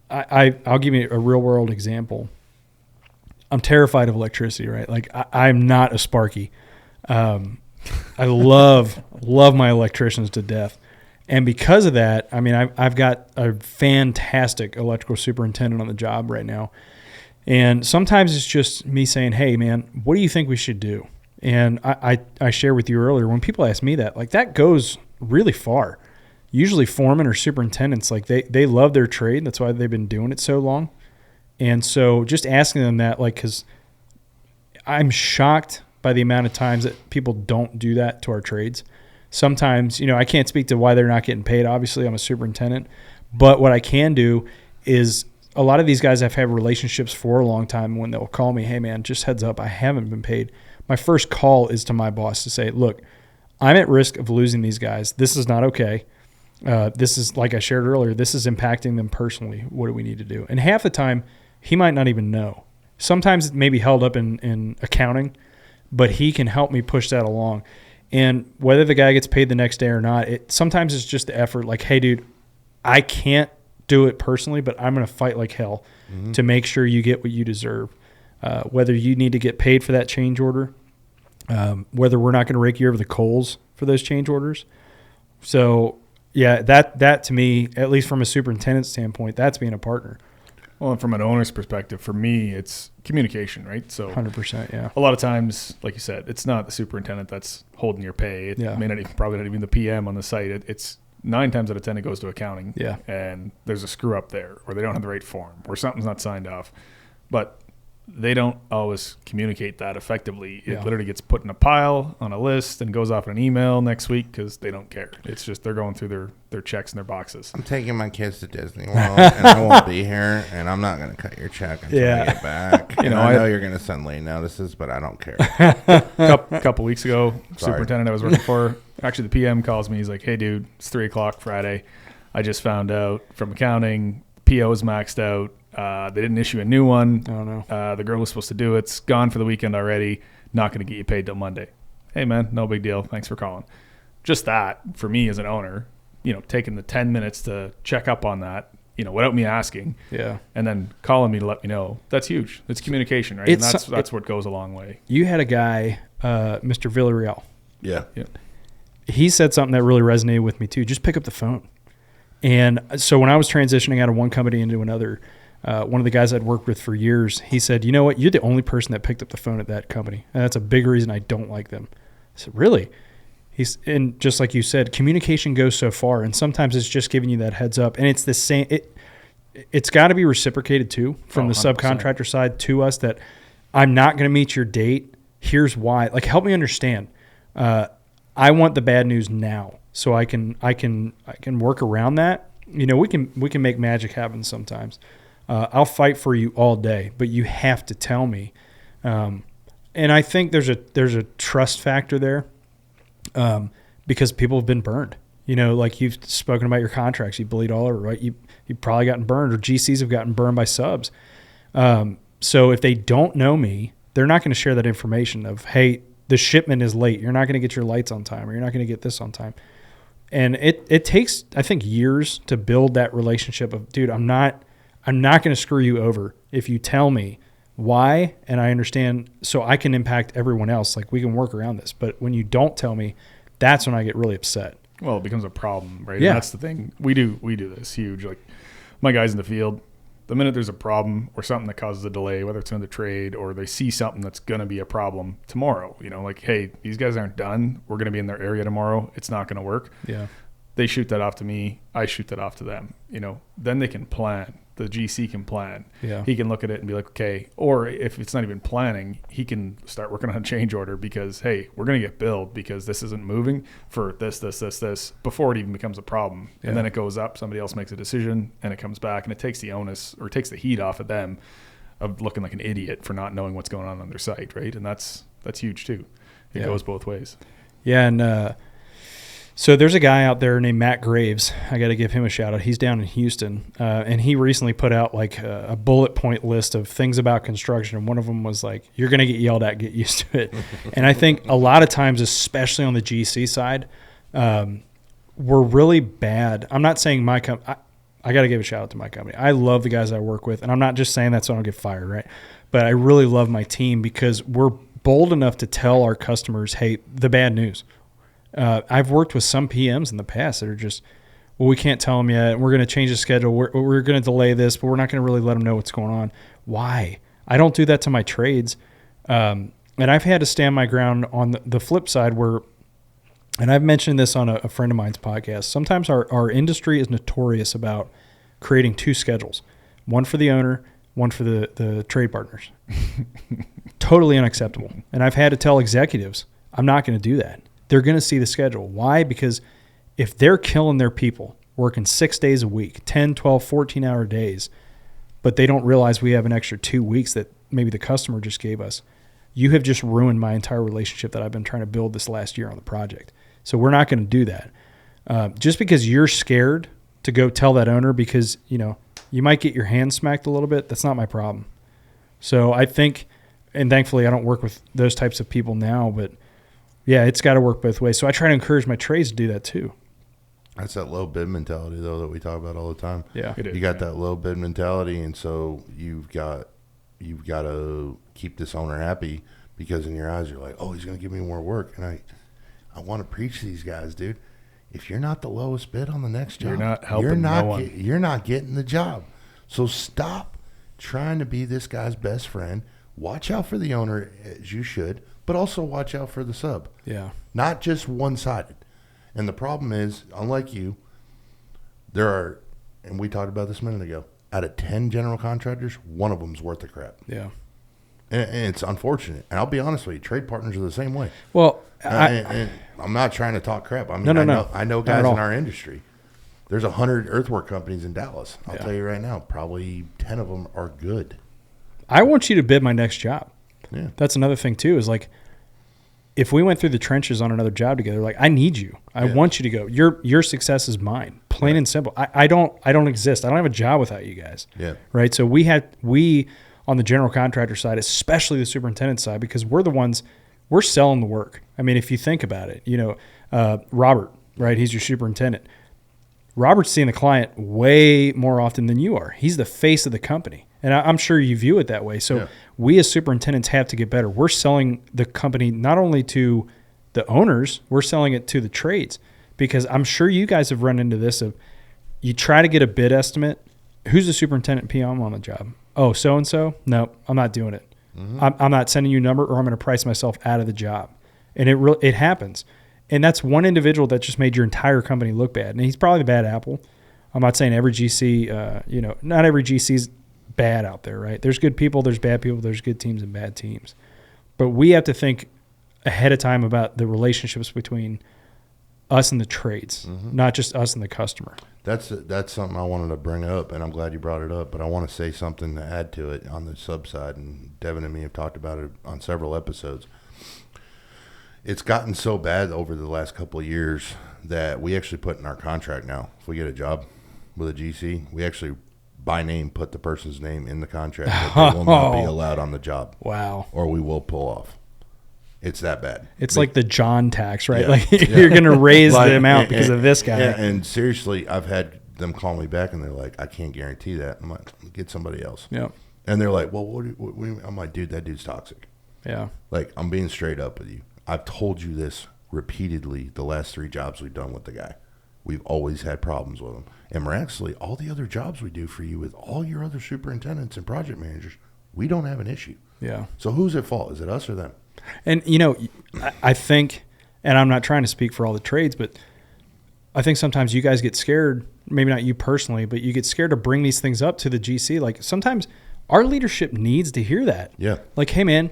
[SPEAKER 2] I'll give you a real-world example. I'm terrified of electricity, right? Like, I'm not a Sparky. I love my electricians to death. And because of that, I mean, I've got a fantastic electrical superintendent on the job right now. And sometimes it's just me saying, hey, man, what do you think we should do? And I shared with you earlier, when people ask me that, like, that goes really far. Usually foremen or superintendents, like, they love their trade. That's why they've been doing it so long. And so just asking them that, like, because I'm shocked by the amount of times that people don't do that to our trades. Sometimes, I can't speak to why they're not getting paid. Obviously, I'm a superintendent. But what I can do is a lot of these guys I've had relationships for a long time. When they'll call me, hey, man, just heads up, I haven't been paid. My first call is to my boss to say, look, I'm at risk of losing these guys. This is not okay. This is, like I shared earlier, this is impacting them personally. What do we need to do? And half the time, he might not even know. Sometimes it may be held up in accounting, but he can help me push that along. And whether the guy gets paid the next day or not, sometimes it's just the effort. Like, hey, dude, I can't do it personally, but I'm going to fight like hell to make sure you get what you deserve. Whether you need to get paid for that change order, whether we're not going to rake you over the coals for those change orders. So, yeah, that to me, at least from a superintendent standpoint, that's being a partner.
[SPEAKER 3] Well, and from an owner's perspective, for me, it's communication, right? So
[SPEAKER 2] 100%, yeah.
[SPEAKER 3] A lot of times, like you said, it's not the superintendent that's holding your pay. It may not even, probably not even the PM on the site. It's 9 times out of 10 it goes to accounting.
[SPEAKER 2] Yeah.
[SPEAKER 3] And there's a screw up there, or they don't have the right form, or something's not signed off. But they don't always communicate that effectively. It literally gets put in a pile on a list and goes off in an email next week because they don't care. It's just they're going through their checks and their boxes.
[SPEAKER 1] I'm taking my kids to Disney World, and I won't be here, and I'm not going to cut your check until I get back. I know you're going to send late notices, but I don't care.
[SPEAKER 3] A couple weeks ago, superintendent I was working for, actually the PM calls me. He's like, hey, dude, it's 3 o'clock Friday. I just found out from accounting, PO is maxed out. They didn't issue a new one.
[SPEAKER 2] Oh, no.
[SPEAKER 3] The girl was supposed to do it. It's gone for the weekend already. Not going to get you paid till Monday. Hey, man, no big deal. Thanks for calling. Just that, for me as an owner, taking the 10 minutes to check up on that, without me asking.
[SPEAKER 2] Yeah.
[SPEAKER 3] And then calling me to let me know. That's huge. It's communication, right? And that's what goes a long way.
[SPEAKER 2] You had a guy, Mr. Villarreal.
[SPEAKER 1] Yeah.
[SPEAKER 2] He said something that really resonated with me, too. Just pick up the phone. And so when I was transitioning out of one company into another, one of the guys I'd worked with for years, he said, you know what, you're the only person that picked up the phone at that company. And that's a big reason I don't like them. I said, really? And just like you said, communication goes so far, and sometimes it's just giving you that heads up. And it's the same. It's got to be reciprocated too from the
[SPEAKER 3] 100%.
[SPEAKER 2] subcontractor side to us that I'm not going to meet your date. Here's why. Like, help me understand. I want the bad news now, so I can work around that. You know, we can make magic happen sometimes. I'll fight for you all day, but you have to tell me. And I think there's a trust factor there. Because people have been burned. You know, like you've spoken about your contracts, you bleed all over, right? You've probably gotten burned, or GCs have gotten burned by subs. So if they don't know me, they're not going to share that information of, hey, the shipment is late. You're not going to get your lights on time, or you're not going to get this on time. And it takes, I think, years to build that relationship of, dude, I'm not going to screw you over if you tell me why, and I understand, so I can impact everyone else. Like, we can work around this. But when you don't tell me, that's when I get really upset.
[SPEAKER 3] Well, it becomes a problem, right?
[SPEAKER 2] Yeah.
[SPEAKER 3] And that's the thing. We do this huge. Like, my guys in the field, the minute there's a problem or something that causes a delay, whether it's in the trade or they see something that's going to be a problem tomorrow, you know, like, hey, these guys aren't done. We're going to be in their area tomorrow. It's not going to work.
[SPEAKER 2] Yeah.
[SPEAKER 3] They shoot that off to me. I shoot that off to them. You know, then they can plan. The GC can plan.
[SPEAKER 2] Yeah.
[SPEAKER 3] He can look at it and be like, okay. Or if it's not even planning, he can start working on a change order because, hey, we're going to get billed because this isn't moving for this before it even becomes a problem.
[SPEAKER 2] Yeah.
[SPEAKER 3] And then it goes up. Somebody else makes a decision and it comes back, and it takes the onus, or it takes the heat off of them of looking like an idiot for not knowing what's going on their site, right? And that's huge too. It goes both ways.
[SPEAKER 2] Yeah, and so there's a guy out there named Matt Graves. I got to give him a shout out. He's down in Houston, and he recently put out like a bullet point list of things about construction, and one of them was like, you're going to get yelled at, get used to it. And I think a lot of times, especially on the GC side, we're really bad. I'm not saying my company. I got to give a shout out to my company. I love the guys I work with, and I'm not just saying that so I don't get fired, right? But I really love my team because we're bold enough to tell our customers, hey, the bad news. I've worked with some PMs in the past that are just, well, we can't tell them yet. We're going to change the schedule. We're going to delay this, but we're not going to really let them know what's going on. Why? I don't do that to my trades. And I've had to stand my ground on the flip side where, and I've mentioned this on a friend of mine's podcast, sometimes our industry is notorious about creating two schedules, one for the owner, one for the trade partners. Totally unacceptable. And I've had to tell executives, I'm not going to do that. They're going to see the schedule. Why? Because if they're killing their people, working 6 days a week, 10, 12, 14-hour days, but they don't realize we have an extra 2 weeks that maybe the customer just gave us, you have just ruined my entire relationship that I've been trying to build this last year on the project. So we're not going to do that. Just because you're scared to go tell that owner because, you know, you might get your hand smacked a little bit, that's not my problem. So I think, and thankfully I don't work with those types of people now, but yeah, it's got to work both ways. So I try to encourage my trades to do that too.
[SPEAKER 1] That's that low bid mentality, though, that we talk about all the time.
[SPEAKER 2] Yeah,
[SPEAKER 3] It is,
[SPEAKER 1] You got that low bid mentality, and so you've got to keep this owner happy because in your eyes you're like, oh, he's going to give me more work. And I want to preach to these guys, dude. If you're not the lowest bid on the next job,
[SPEAKER 3] You're not helping no one.
[SPEAKER 1] You're not getting the job. So stop trying to be this guy's best friend. Watch out for the owner as you should, but also watch out for the sub.
[SPEAKER 2] yeah,
[SPEAKER 1] Not just one-sided. And the problem is, unlike you, there are, and we talked about this a minute ago, out of 10 general contractors, one of them's worth the crap.
[SPEAKER 2] yeah.
[SPEAKER 1] And it's unfortunate. And I'll be honest with you, trade partners are the same way.
[SPEAKER 2] Well,
[SPEAKER 1] And I'm not trying to talk crap. I mean,
[SPEAKER 2] No.
[SPEAKER 1] I know
[SPEAKER 2] Not
[SPEAKER 1] guys
[SPEAKER 2] at all.
[SPEAKER 1] in our industry. There's 100 earthwork companies in Dallas. I'll
[SPEAKER 2] Yeah.
[SPEAKER 1] tell you right now, probably 10 of them are good.
[SPEAKER 2] I want you to bid my next job.
[SPEAKER 1] Yeah.
[SPEAKER 2] That's another thing too, is like, if we went through the trenches on another job together, like, I need you. I want you to go. Your success is mine, plain and simple. I don't exist. I don't have a job without you guys.
[SPEAKER 1] Yeah.
[SPEAKER 2] Right. So we on the general contractor side, especially the superintendent side, because we're the ones, we're selling the work. I mean, if you think about it, you know, Robert, right? He's your superintendent. Robert's seeing the client way more often than you are. He's the face of the company. And I'm sure you view it that way. So we as superintendents have to get better. We're selling the company not only to the owners, we're selling it to the trades. Because I'm sure you guys have run into this of, you try to get a bid estimate who's the superintendent PM on the job? Oh, so-and-so? No, I'm not doing it. I'm not sending you a number, or I'm going to price myself out of the job. And it happens. And that's one individual that just made your entire company look bad. And he's probably the bad apple. I'm not saying every GC, not every GC's bad out there, right? There's good people, there's bad people, there's good teams and bad teams. But we have to think ahead of time about the relationships between us and the trades, not just us and the customer.
[SPEAKER 1] That's something I wanted to bring up, and I'm glad you brought it up. But I want to say something to add to it on the sub side, and Devon and me have talked about it on several episodes. It's gotten so bad over the last couple of years that we actually put in our contract now, if we get a job with a GC, we actually by name put the person's name in the contract that they will not be allowed on the job.
[SPEAKER 2] Wow.
[SPEAKER 1] Or we will pull off. It's that bad.
[SPEAKER 2] It's like the John tax, right? Yeah, like you're going to raise the amount because of this guy.
[SPEAKER 1] Yeah, and seriously, I've had them call me back, and they're like, I can't guarantee that. I'm like, get somebody else.
[SPEAKER 2] Yeah.
[SPEAKER 1] And they're like, well, what I'm like, dude, that dude's toxic.
[SPEAKER 2] Yeah.
[SPEAKER 1] Like, I'm being straight up with you. I've told you this repeatedly the last 3 jobs we've done with the guy. We've always had problems with him. And miraculously, all the other jobs we do for you with all your other superintendents and project managers, we don't have an issue.
[SPEAKER 2] Yeah.
[SPEAKER 1] So who's at fault? Is it us or them?
[SPEAKER 2] And, I think, and I'm not trying to speak for all the trades, but I think sometimes you guys get scared, maybe not you personally, but you get scared to bring these things up to the GC. Like, sometimes our leadership needs to hear that.
[SPEAKER 1] Yeah.
[SPEAKER 2] Like, hey, man,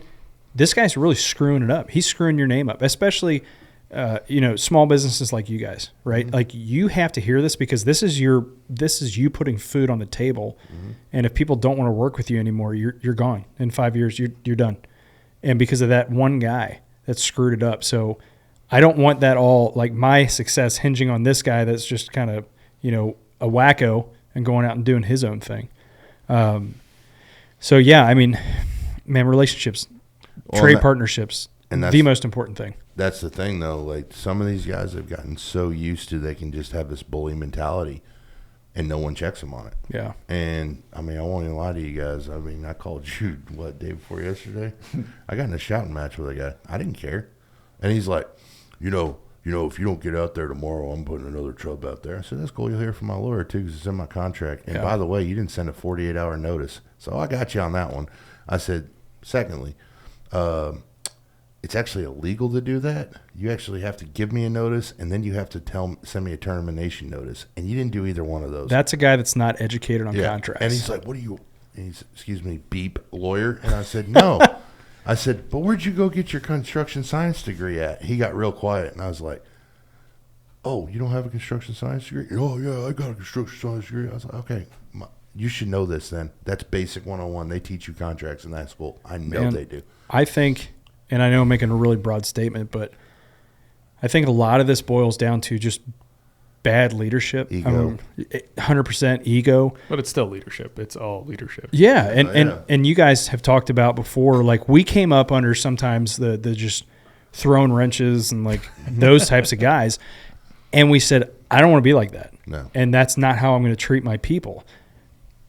[SPEAKER 2] this guy's really screwing it up. He's screwing your name up, especially, small businesses like you guys, right? Mm-hmm. Like, you have to hear this because this is you putting food on the table. Mm-hmm. And if people don't want to work with you anymore, you're gone. In 5 years, you're done. And because of that one guy that screwed it up. So I don't want that all, like, my success hinging on this guy that's just kind of, a wacko and going out and doing his own thing. So, yeah, I mean, man, relationships, trade partnerships, and that's the most important thing.
[SPEAKER 1] That's the thing, though. Like, some of these guys have gotten so used to they can just have this bully mentality, and no one checks them on it.
[SPEAKER 2] Yeah.
[SPEAKER 1] And, I mean, I won't even lie to you guys. I mean, I called you, day before yesterday? I got in a shouting match with a guy. I didn't care. And he's like, if you don't get out there tomorrow, I'm putting another truck out there. I said, that's cool. You'll hear from my lawyer, too, because it's in my contract. And, by the way, you didn't send a 48-hour notice. So I got you on that one. I said, secondly, it's actually illegal to do that. You actually have to give me a notice, and then you have to send me a termination notice. And you didn't do either one of those.
[SPEAKER 2] That's a guy that's not educated on contracts.
[SPEAKER 1] And he's like, what are you? And he's, excuse me, beep, lawyer? And I said, no. I said, but where'd you go get your construction science degree at? He got real quiet, and I was like, oh, you don't have a construction science degree? Oh, yeah, I got a construction science degree. I was like, okay, you should know this then. That's basic 101. They teach you contracts in that school. I know they do. I
[SPEAKER 2] think, and I know I'm making a really broad statement, but I think a lot of this boils down to just bad leadership.
[SPEAKER 1] Ego.
[SPEAKER 2] 100% ego.
[SPEAKER 3] But it's still leadership. It's all leadership.
[SPEAKER 2] Yeah, and you guys have talked about before, like, we came up under sometimes the just throwing wrenches and, like, those types of guys. And we said, I don't want to be like that.
[SPEAKER 1] No.
[SPEAKER 2] And that's not how I'm going to treat my people.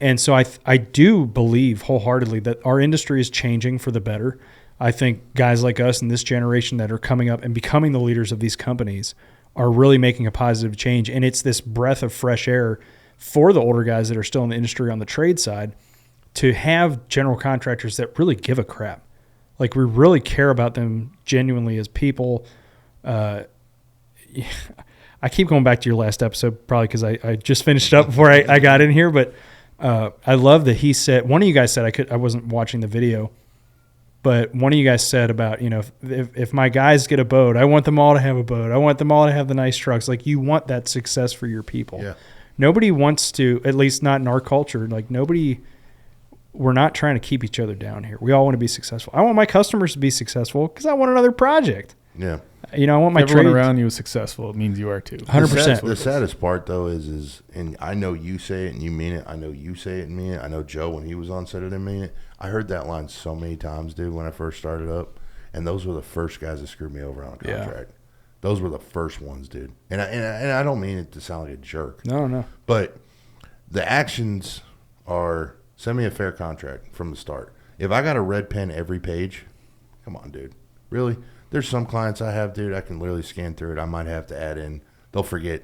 [SPEAKER 2] And so I do believe wholeheartedly that our industry is changing for the better. I think guys like us in this generation that are coming up and becoming the leaders of these companies are really making a positive change. And it's this breath of fresh air for the older guys that are still in the industry on the trade side to have general contractors that really give a crap. Like, we really care about them genuinely as people. I keep going back to your last episode probably because I just finished up before I got in here, but I love that he said, one of you guys said, I wasn't watching the video, but one of you guys said about, if my guys get a boat, I want them all to have a boat. I want them all to have the nice trucks. Like, you want that success for your people.
[SPEAKER 1] Yeah.
[SPEAKER 2] Nobody wants to, at least not in our culture, like, we're not trying to keep each other down here. We all want to be successful. I want my customers to be successful because I want another project.
[SPEAKER 1] Yeah.
[SPEAKER 2] I want my
[SPEAKER 3] everyone
[SPEAKER 2] trade
[SPEAKER 3] around you is successful. It means you are too.
[SPEAKER 2] 100%.
[SPEAKER 1] The saddest part, though, is, and I know you say it and you mean it. I know you say it and mean it. I know Joe, when he was on, said it and mean it. I heard that line so many times, dude, when I first started up. And those were the first guys that screwed me over on a contract. Yeah. Those were the first ones, dude. And I don't mean it to sound like a jerk.
[SPEAKER 2] No.
[SPEAKER 1] But the actions are, send me a fair contract from the start. If I got a red pen every page, come on, dude. Really? There's some clients I have, dude, I can literally scan through it. I might have to add in, they'll forget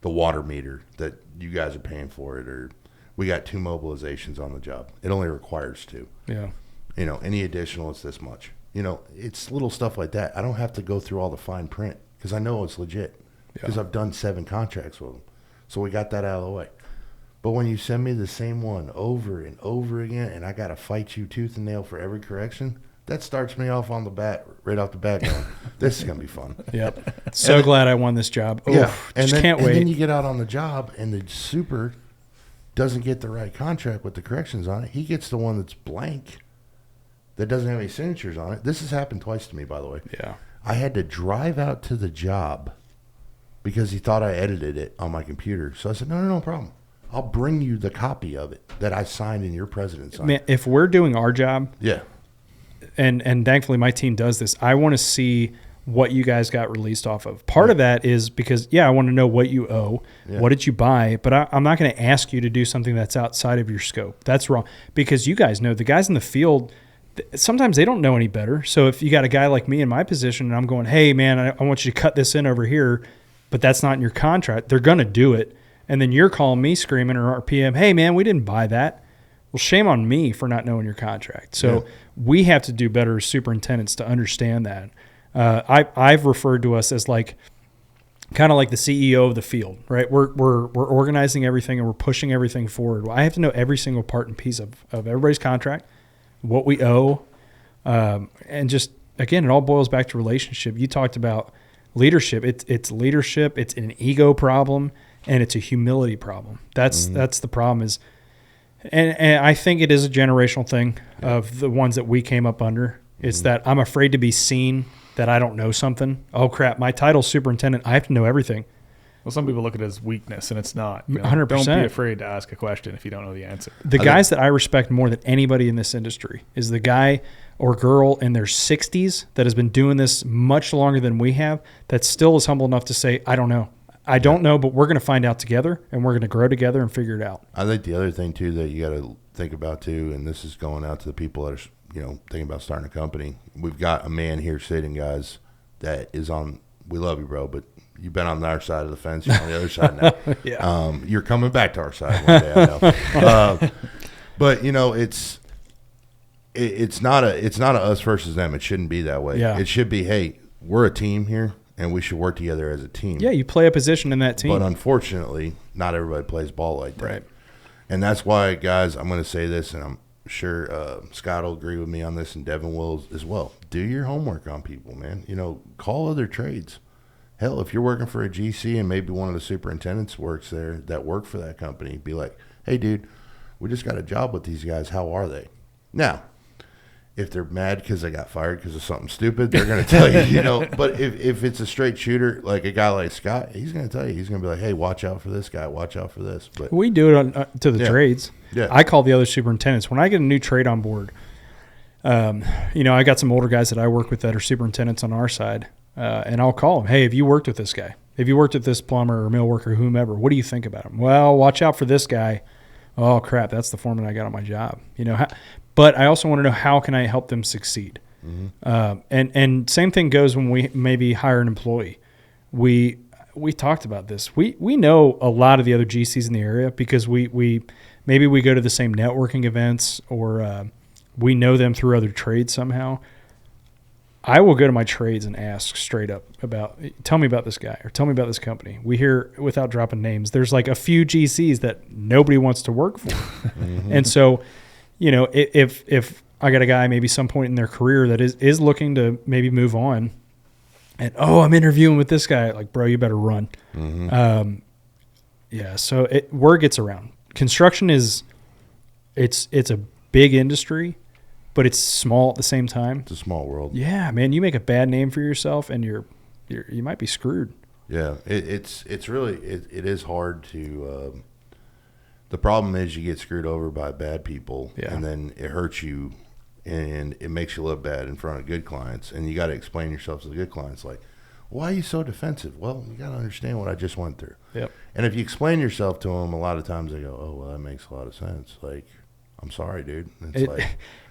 [SPEAKER 1] the water meter that you guys are paying for it, or we got 2 mobilizations on the job. It only requires 2.
[SPEAKER 2] Yeah.
[SPEAKER 1] Any additional, it's this much. It's little stuff like that. I don't have to go through all the fine print because I know it's legit because I've done 7 contracts with them. So we got that out of the way. But when you send me the same one over and over again and I got to fight you tooth and nail for every correction, that starts me off on the bat, right off the bat going, this is going to be fun.
[SPEAKER 2] Yep. So glad I won this job.
[SPEAKER 1] Yeah.
[SPEAKER 2] Oof,
[SPEAKER 1] And
[SPEAKER 2] just can't
[SPEAKER 1] and
[SPEAKER 2] wait.
[SPEAKER 1] then you get out on the job and the super doesn't get the right contract with the corrections on it. He gets the one that's blank that doesn't have any signatures on it. This has happened twice to me, by the way.
[SPEAKER 2] Yeah.
[SPEAKER 1] I had to drive out to the job because he thought I edited it on my computer. So I said, no problem. I'll bring you the copy of it that I signed and your president signed.
[SPEAKER 2] Man, if we're doing our job,
[SPEAKER 1] Yeah.
[SPEAKER 2] and thankfully my team does this, I want to see what you guys got released off of. Part of that is because, I want to know what you owe, what did you buy, but I'm not going to ask you to do something that's outside of your scope. That's wrong because you guys know the guys in the field, sometimes they don't know any better. So if you got a guy like me in my position and I'm going, hey, man, I want you to cut this in over here, but that's not in your contract, they're going to do it. And then you're calling me screaming or our PM, hey, man, we didn't buy that. Well, shame on me for not knowing your contract. So we have to do better as superintendents to understand that. I've referred to us as kind of like the CEO of the field, right? We're organizing everything and we're pushing everything forward. Well, I have to know every single part and piece of everybody's contract, what we owe, and just, again, it all boils back to relationship. You talked about leadership. It's leadership. It's an ego problem, and it's a humility problem. That's the problem is, and I think it is a generational thing of the ones that we came up under. It's that I'm afraid to be seen that I don't know something. Oh, crap, my title's superintendent. I have to know everything.
[SPEAKER 3] Well, some people look at it as weakness, and it's not.
[SPEAKER 2] 100%.
[SPEAKER 3] Don't be afraid to ask a question if you don't know the answer.
[SPEAKER 2] The guys that I respect more than anybody in this industry is the guy or girl in their 60s that has been doing this much longer than we have that still is humble enough to say, I don't know. I don't know, but we're going to find out together, and we're going to grow together and figure it out.
[SPEAKER 1] I think the other thing, too, that you got to think about, too, and this is going out to the people that are, thinking about starting a company. We've got a man here sitting, guys, that is on – we love you, bro, but you've been on our side of the fence. You're on the other side now. You're coming back to our side one day, I know. But, it's not a us versus them. It shouldn't be that way.
[SPEAKER 2] Yeah.
[SPEAKER 1] It should be, hey, we're a team here, and we should work together as a team.
[SPEAKER 2] Yeah, you play a position in that team.
[SPEAKER 1] But unfortunately, not everybody plays ball like that.
[SPEAKER 2] Right.
[SPEAKER 1] And that's why, guys, I'm going to say this, and I'm sure Scott will agree with me on this, and Devin will as well. Do your homework on people, man. Call other trades. Hell, if you're working for a GC and maybe one of the superintendents works there that work for that company, be like, hey, dude, we just got a job with these guys. How are they? Now, if they're mad because they got fired because of something stupid, they're going to tell you, But if it's a straight shooter, like a guy like Scott, he's going to tell you. He's going to be like, hey, watch out for this guy. Watch out for this. But
[SPEAKER 2] we do it to the trades.
[SPEAKER 1] Yeah.
[SPEAKER 2] I call the other superintendents. When I get a new trade on board, I got some older guys that I work with that are superintendents on our side, and I'll call them. Hey, have you worked with this guy? Have you worked with this plumber or mill worker, whomever? What do you think about him? Well, watch out for this guy. Oh, crap, that's the foreman I got on my job. But I also want to know how can I help them succeed. Mm-hmm. And same thing goes when we maybe hire an employee. We talked about this. We know a lot of the other GCs in the area because we maybe we go to the same networking events or we know them through other trades somehow. I will go to my trades and ask straight up tell me about this guy or tell me about this company. We hear, without dropping names, there's like a few GCs that nobody wants to work for. Mm-hmm. And so, if I got a guy maybe some point in their career that is looking to maybe move on and, I'm interviewing with this guy, like, bro, you better run. Mm-hmm. So word gets around. Construction it's a big industry, but it's small at the same time.
[SPEAKER 1] It's a small world.
[SPEAKER 2] Yeah, man, you make a bad name for yourself, and you might be screwed.
[SPEAKER 1] Yeah, it's really it is hard to. The problem is you get screwed over by bad people, and then it hurts you, and it makes you look bad in front of good clients, and you got to explain yourself to the good clients, like, why are you so defensive? Well, you got to understand what I just went through.
[SPEAKER 2] Yep.
[SPEAKER 1] And if you explain yourself to them, a lot of times they go, oh, well, that makes a lot of sense. Like, I'm sorry, dude.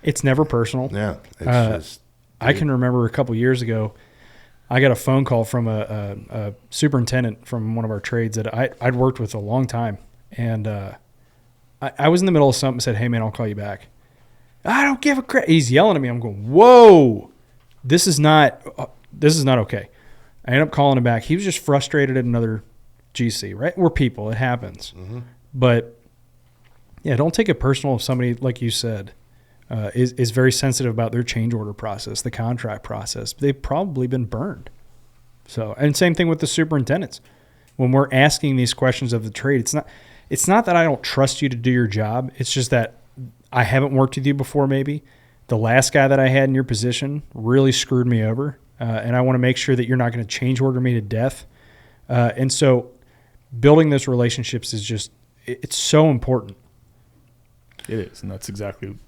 [SPEAKER 2] It's never personal.
[SPEAKER 1] Yeah. It's just.
[SPEAKER 2] I can remember a couple years ago, I got a phone call from a superintendent from one of our trades that I'd worked with a long time. And I was in the middle of something, said, hey, man, I'll call you back. I don't give a crap. He's yelling at me. I'm going, whoa, this is not okay. I ended up calling him back. He was just frustrated at another GC, right? We're people. It happens. Mm-hmm. But, yeah, don't take it personal if somebody, like you said, is very sensitive about their change order process, the contract process. They've probably been burned. So, and same thing with the superintendents. When we're asking these questions of the trade, it's not that I don't trust you to do your job. It's just that I haven't worked with you before maybe. The last guy that I had in your position really screwed me over, and I want to make sure that you're not going to change order me to death. And so building those relationships is just – it's so important.
[SPEAKER 3] It is, and that's exactly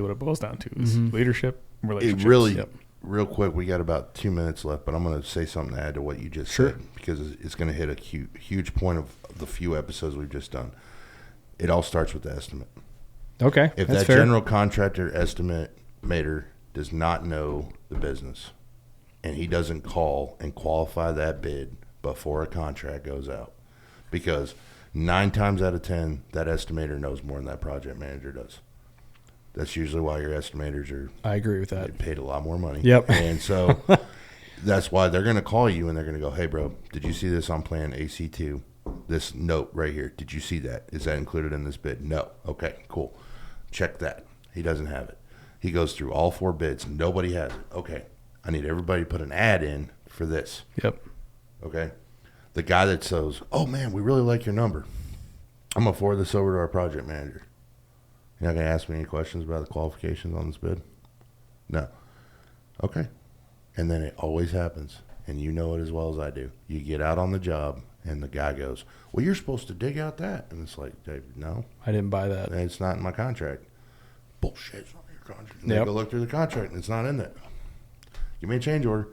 [SPEAKER 3] what it boils down to is leadership and relationships.
[SPEAKER 1] It really real quick, we got about 2 minutes left, but I'm going to say something to add to what you just said because it's going to hit a huge point of the few episodes we've just done. It all starts with the estimate.
[SPEAKER 2] Okay,
[SPEAKER 1] if
[SPEAKER 2] that's
[SPEAKER 1] that
[SPEAKER 2] fair.
[SPEAKER 1] general contractor estimator does not know the business and he doesn't call and qualify that bid before a contract goes out, because 9 times out of 10 that estimator knows more than that project manager does. That's usually why your estimators are.
[SPEAKER 2] I agree with that.
[SPEAKER 1] Paid a lot more money.
[SPEAKER 2] Yep.
[SPEAKER 1] And so that's why they're going to call you and they're going to go, hey, bro, did you see this on plan AC2? This note right here. Did you see that? Is that included in this bid? No. Okay, cool. Check that. He doesn't have it. He goes through all 4 bids. Nobody has it. Okay. I need everybody to put an ad in for this.
[SPEAKER 2] Yep.
[SPEAKER 1] Okay. The guy that says, oh, man, we really like your number. I'm going to forward this over to our project manager. You're not going to ask me any questions about the qualifications on this bid? No. Okay. And then it always happens, and you know it as well as I do. You get out on the job, and the guy goes, well, you're supposed to dig out that. And it's like, Dave, no.
[SPEAKER 2] I didn't buy that.
[SPEAKER 1] It's not in my contract. Bullshit. It's not in your contract. And they go look through the contract, and it's not in there. Give me a change order.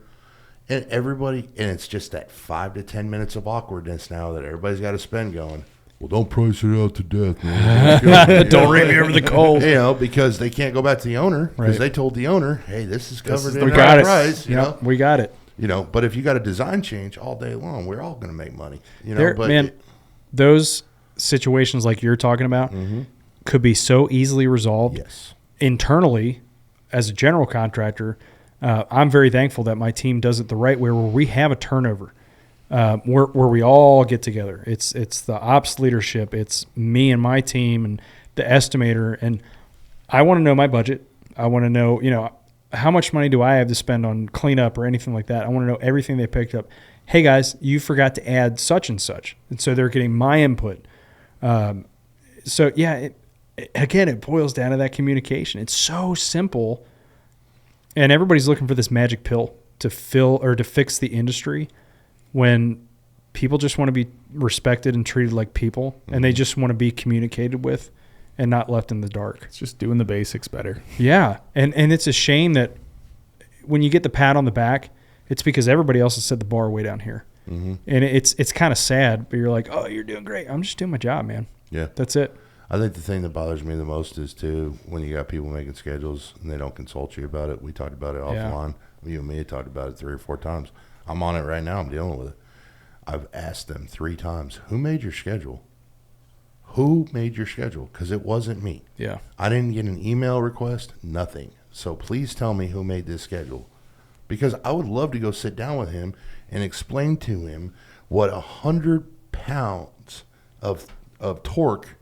[SPEAKER 1] And everybody, and it's just that 5 to 10 minutes of awkwardness now that everybody's got to spend going, well, don't price it out to death, man.
[SPEAKER 2] Don't rake me over the coals.
[SPEAKER 1] You know, because they can't go back to the owner because they told the owner, hey, this is covered in
[SPEAKER 2] our
[SPEAKER 1] price. You know,
[SPEAKER 2] we got it.
[SPEAKER 1] You know, but if you got a design change all day long, we're all going to make money. You know, but
[SPEAKER 2] those situations like you're talking about could be so easily resolved internally as a general contractor. I'm very thankful that my team does it the right way, where we have a turnover. Where we all get together. It's the ops leadership. It's me and my team and the estimator. And I want to know my budget. I want to know, how much money do I have to spend on cleanup or anything like that. I want to know everything they picked up. Hey, guys, you forgot to add such and such. And so they're getting my input. Again, it boils down to that communication. It's so simple. And everybody's looking for this magic pill to fill or to fix the industry, when people just want to be respected and treated like people, and they just want to be communicated with and not left in the dark.
[SPEAKER 3] It's just doing the basics better.
[SPEAKER 2] Yeah. And it's a shame that when you get the pat on the back, it's because everybody else has set the bar way down here. Mm-hmm. And it's kind of sad, but you're like, oh, you're doing great. I'm just doing my job, man. Yeah. That's it.
[SPEAKER 1] I think the thing that bothers me the most is, too, when you got people making schedules and they don't consult you about it. We talked about it offline. You and me talked about it 3 or 4 times. I'm on it right now. I'm dealing with it. I've asked them 3 times, who made your schedule? Who made your schedule? Because it wasn't me.
[SPEAKER 2] Yeah.
[SPEAKER 1] I didn't get an email request, nothing. So please tell me who made this schedule. Because I would love to go sit down with him and explain to him what 100 pounds of torque,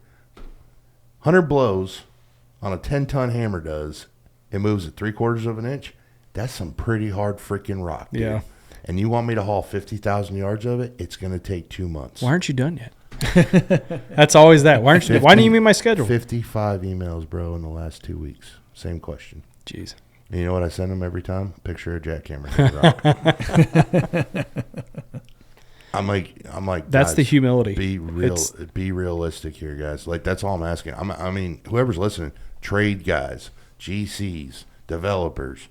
[SPEAKER 1] 100 blows on a 10-ton hammer does. It moves at 3/4 of an inch. That's some pretty hard freaking rock, dude. Yeah. And you want me to haul 50,000 yards of it? It's going to take 2 months.
[SPEAKER 2] Why aren't you done yet? That's always that. Why didn't you meet my schedule?
[SPEAKER 1] 55 emails, bro, in the last 2 weeks. Same question.
[SPEAKER 2] Jeez.
[SPEAKER 1] And you know what I send them every time? A picture of a jackhammer. I'm like.
[SPEAKER 2] That's the humility.
[SPEAKER 1] Be realistic here, guys. Like, that's all I'm asking. I mean, whoever's listening, trade guys, GCs, developers.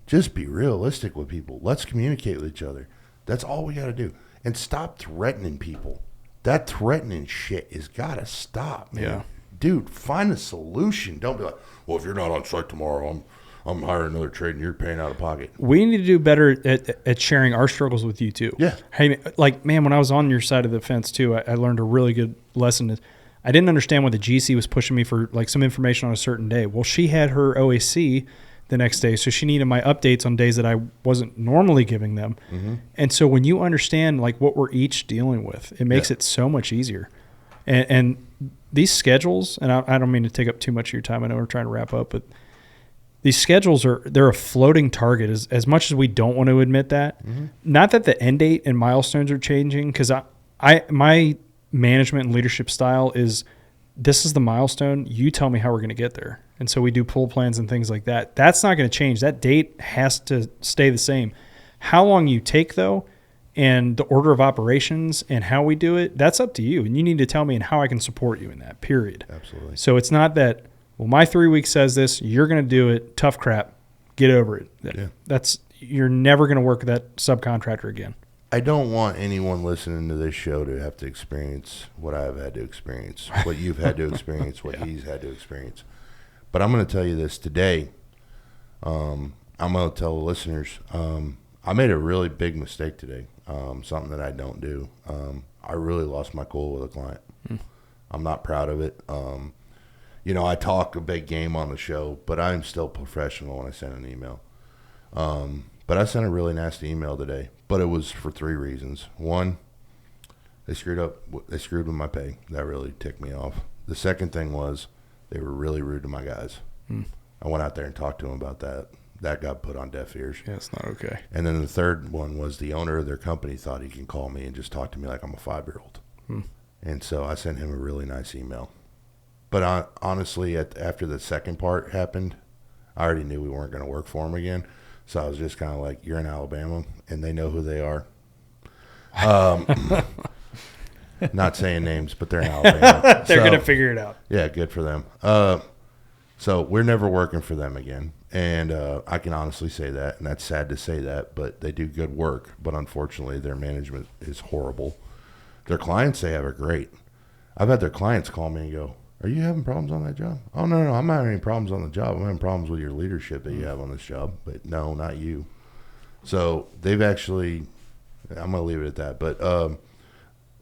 [SPEAKER 1] Just be realistic with people. Let's communicate with each other. That's all we got to do. And stop threatening people. That threatening shit has got to stop, man. Yeah. Dude, find a solution. Don't be like, well, if you're not on site tomorrow, I'm hiring another trade and you're paying out of pocket.
[SPEAKER 2] We need to do better at sharing our struggles with you, too.
[SPEAKER 1] Yeah.
[SPEAKER 2] Hey, like, man, when I was on your side of the fence, too, I learned a really good lesson. I didn't understand why the GC was pushing me for like some information on a certain day. Well, she had her OAC the next day, so she needed my updates on days that I wasn't normally giving them.
[SPEAKER 1] Mm-hmm.
[SPEAKER 2] And so when you understand like what we're each dealing with, it makes it so much easier. And these schedules, and I don't mean to take up too much of your time. I know we're trying to wrap up, but these schedules they're a floating target as much as we don't want to admit that.
[SPEAKER 1] Mm-hmm.
[SPEAKER 2] Not that the end date and milestones are changing, because my management and leadership style is, this is the milestone. You tell me how we're going to get there. And so we do pull plans and things like that. That's not going to change. That date has to stay the same. How long you take, though, and the order of operations and how we do it, that's up to you. And you need to tell me and how I can support you in that, period.
[SPEAKER 1] Absolutely.
[SPEAKER 2] So it's not that, well, my 3 weeks says this, you're going to do it, tough crap, get over it.
[SPEAKER 1] Yeah.
[SPEAKER 2] You're never going to work with that subcontractor again.
[SPEAKER 1] I don't want anyone listening to this show to have to experience what I've had to experience, what you've had to experience, what he's had to experience. But I'm going to tell you this today. I'm going to tell the listeners, I made a really big mistake today, something that I don't do. I really lost my cool with a client. I'm not proud of it. I talk a big game on the show, but I'm still professional when I send an email. But I sent a really nasty email today, but it was for 3 reasons. One, they screwed with my pay. That really ticked me off. The second thing was they were really rude to my guys. I went out there and talked to them about that. That got put on deaf ears.
[SPEAKER 2] Yeah, it's not okay.
[SPEAKER 1] And then the third one was the owner of their company thought he can call me and just talk to me like I'm a 5-year-old. And so I sent him a really nice email. But honestly, after the second part happened, I already knew we weren't going to work for him again. So I was just kind of like, you're in Alabama, and they know who they are. Not saying names, but they're in Alabama.
[SPEAKER 2] They're going to figure it out.
[SPEAKER 1] Yeah, good for them. So we're never working for them again. And I can honestly say that, and that's sad to say that, but they do good work. But unfortunately, their management is horrible. Their clients they have are great. I've had their clients call me and go, are you having problems on that job? Oh, no, I'm not having any problems on the job. I'm having problems with your leadership that you have on this job. But no, not you. So they've actually, I'm going to leave it at that. But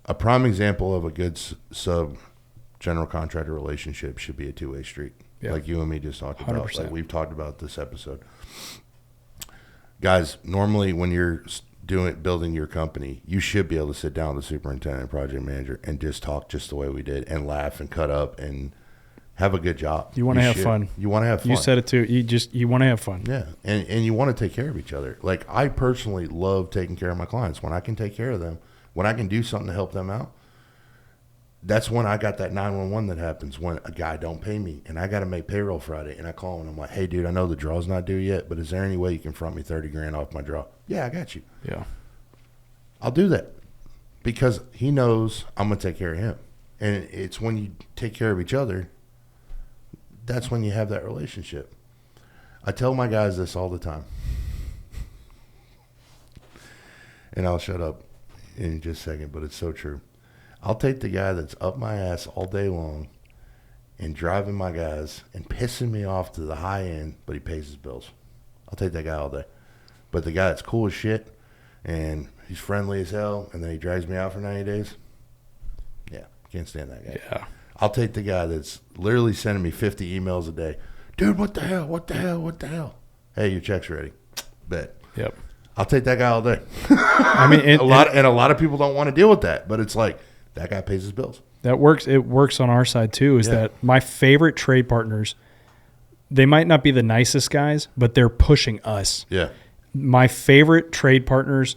[SPEAKER 1] a prime example of a good sub-general contractor relationship should be a two-way street. Yeah. Like you and me just talked about.
[SPEAKER 2] 100%.
[SPEAKER 1] Like we've talked about this episode. Guys, normally when you're building your company, you should be able to sit down with the superintendent and project manager and just talk just the way we did and laugh and cut up and have a good job.
[SPEAKER 2] You want to have fun.
[SPEAKER 1] You want to have fun.
[SPEAKER 2] You said it too. You want to have fun.
[SPEAKER 1] Yeah, and you want to take care of each other. Like I personally love taking care of my clients. When I can take care of them, when I can do something to help them out, that's when I got that 911 that happens when a guy don't pay me and I got to make payroll Friday and I call him and I'm like, hey dude, I know the draw's not due yet, but is there any way you can front me $30,000 off my draw? Yeah, I got you.
[SPEAKER 2] Yeah.
[SPEAKER 1] I'll do that because he knows I'm going to take care of him. And it's when you take care of each other, that's when you have that relationship. I tell my guys this all the time. And I'll shut up in just a second, but it's so true. I'll take the guy that's up my ass all day long and driving my guys and pissing me off to the high end, but he pays his bills. I'll take that guy all day. But the guy that's cool as shit and he's friendly as hell and then he drags me out for 90 days, yeah, can't stand that guy.
[SPEAKER 2] Yeah.
[SPEAKER 1] I'll take the guy that's literally sending me 50 emails a day. Dude, what the hell? What the hell? What the hell? Hey, your check's ready. Bet.
[SPEAKER 2] Yep.
[SPEAKER 1] I'll take that guy all day.
[SPEAKER 2] I mean,
[SPEAKER 1] a lot of people don't want to deal with that, but it's like that guy pays his bills.
[SPEAKER 2] That works. It works on our side too. Is that my favorite trade partners? They might not be the nicest guys, but they're pushing us.
[SPEAKER 1] Yeah.
[SPEAKER 2] My favorite trade partners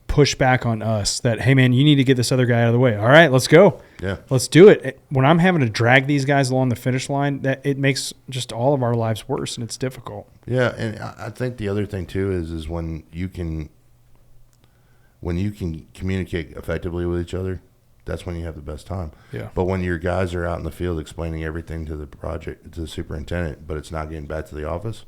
[SPEAKER 2] push back on us. That hey man, you need to get this other guy out of the way. All right, let's go.
[SPEAKER 1] Yeah.
[SPEAKER 2] Let's do it. When I'm having to drag these guys along the finish line, that it makes just all of our lives worse, and it's difficult.
[SPEAKER 1] Yeah, and I think the other thing too is when you can communicate effectively with each other, that's when you have the best time.
[SPEAKER 2] Yeah.
[SPEAKER 1] But when your guys are out in the field explaining everything to the superintendent, but it's not getting back to the office,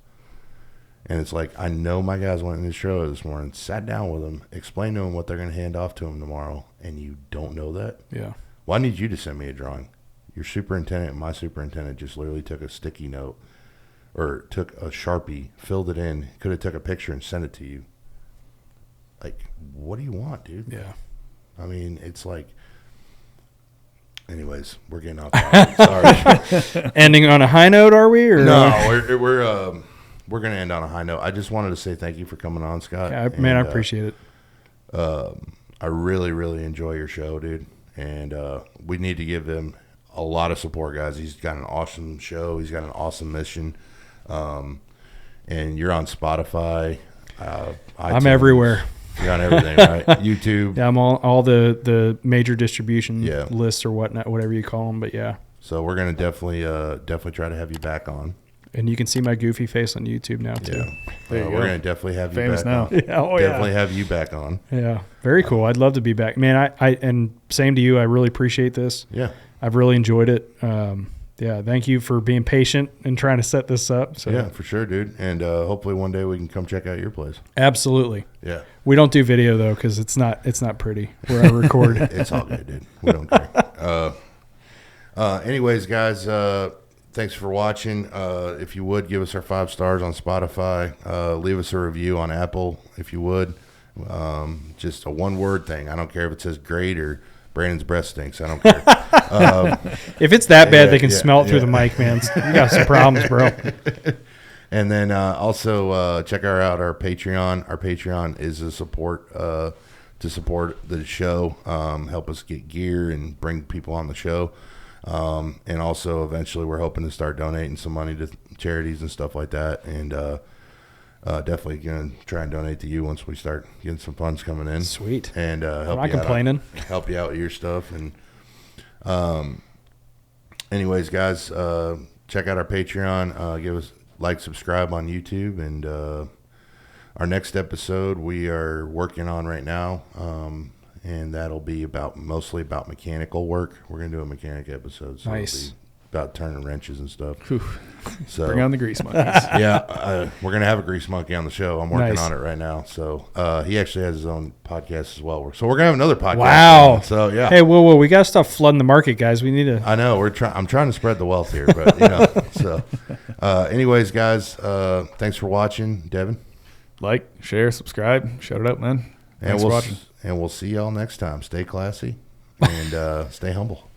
[SPEAKER 1] and it's like, I know my guys went in the show this morning, sat down with them, explained to them what they're going to hand off to them tomorrow, and you don't know that?
[SPEAKER 2] Yeah.
[SPEAKER 1] Well, I need you to send me a drawing. Your superintendent and my superintendent just literally took a sticky note or took a Sharpie, filled it in, could have took a picture and sent it to you. Like, what do you want, dude?
[SPEAKER 2] Yeah.
[SPEAKER 1] I mean, it's like, anyways, we're getting off topic. Sorry.
[SPEAKER 2] Ending on a high note, are we? Or?
[SPEAKER 1] No, we're going to end on a high note. I just wanted to say thank you for coming on, Scott.
[SPEAKER 2] Yeah, man, I appreciate it.
[SPEAKER 1] I really, really enjoy your show, dude. And we need to give him a lot of support, guys. He's got an awesome show. He's got an awesome mission. And you're on Spotify.
[SPEAKER 2] I'm
[SPEAKER 1] iTunes.
[SPEAKER 2] everywhere.
[SPEAKER 1] You're on everything, right? YouTube.
[SPEAKER 2] Yeah, I'm all the major distribution
[SPEAKER 1] Yeah.
[SPEAKER 2] lists or whatnot, whatever you call them. But yeah.
[SPEAKER 1] So we're going to definitely try to have you back on.
[SPEAKER 2] And you can see my goofy face on YouTube now too.
[SPEAKER 1] Yeah.
[SPEAKER 3] There you
[SPEAKER 1] We're
[SPEAKER 3] go.
[SPEAKER 1] going to definitely have you
[SPEAKER 3] Famous
[SPEAKER 1] back
[SPEAKER 3] now.
[SPEAKER 1] on.
[SPEAKER 2] Yeah, oh
[SPEAKER 1] Definitely have you back on.
[SPEAKER 2] Yeah, very cool. I'd love to be back, man. I and same to you. I really appreciate this.
[SPEAKER 1] Yeah.
[SPEAKER 2] I've really enjoyed it. Yeah, thank you for being patient and trying to set this up. So
[SPEAKER 1] Yeah, for sure, dude. And hopefully one day we can come check out your place.
[SPEAKER 2] absolutely.
[SPEAKER 1] Yeah.
[SPEAKER 2] We don't do video though because it's not pretty where I record.
[SPEAKER 1] It's all good, dude. We don't care. Anyways, guys, thanks for watching. If you would, give us our 5 stars on Spotify. Leave us a review on Apple, if you would. Just a one-word thing. I don't care if it says great or Brandon's breath stinks. I don't care.
[SPEAKER 2] If it's that bad,
[SPEAKER 1] Yeah,
[SPEAKER 2] they can
[SPEAKER 1] yeah,
[SPEAKER 2] smell it through
[SPEAKER 1] yeah.
[SPEAKER 2] the mic, man. You got some problems, bro.
[SPEAKER 1] And then also check out our Patreon. Our Patreon is a support to support the show, help us get gear and bring people on the show. And also eventually we're hoping to start donating some money to charities and stuff like that. And definitely going to try and donate to you once we start getting some funds coming in.
[SPEAKER 2] Sweet.
[SPEAKER 1] And help
[SPEAKER 2] I'm not
[SPEAKER 1] you out
[SPEAKER 2] complaining.
[SPEAKER 1] help you out with your stuff. And anyways, guys, check out our Patreon. Give us subscribe on YouTube. And our next episode we are working on right now. And that'll be mostly about mechanical work. We're going to do a mechanic episode. So
[SPEAKER 2] Nice.
[SPEAKER 1] It'll be about turning wrenches and stuff.
[SPEAKER 3] Whew.
[SPEAKER 1] So
[SPEAKER 3] Bring on the grease monkeys.
[SPEAKER 1] yeah, we're going to have a grease monkey on the show. I'm working
[SPEAKER 2] Nice.
[SPEAKER 1] on it right now. So he actually has his own podcast as well. So we're going to have another podcast.
[SPEAKER 2] Wow.
[SPEAKER 1] So yeah.
[SPEAKER 2] Hey, whoa, we got to stop flooding the market, guys. We need to.
[SPEAKER 1] I know I'm trying to spread the wealth here, but so anyways, guys, thanks for watching, Devin.
[SPEAKER 3] Like, share, subscribe. Shout it out, man. Thanks for watching.
[SPEAKER 1] And we'll see y'all next time. Stay classy and stay humble.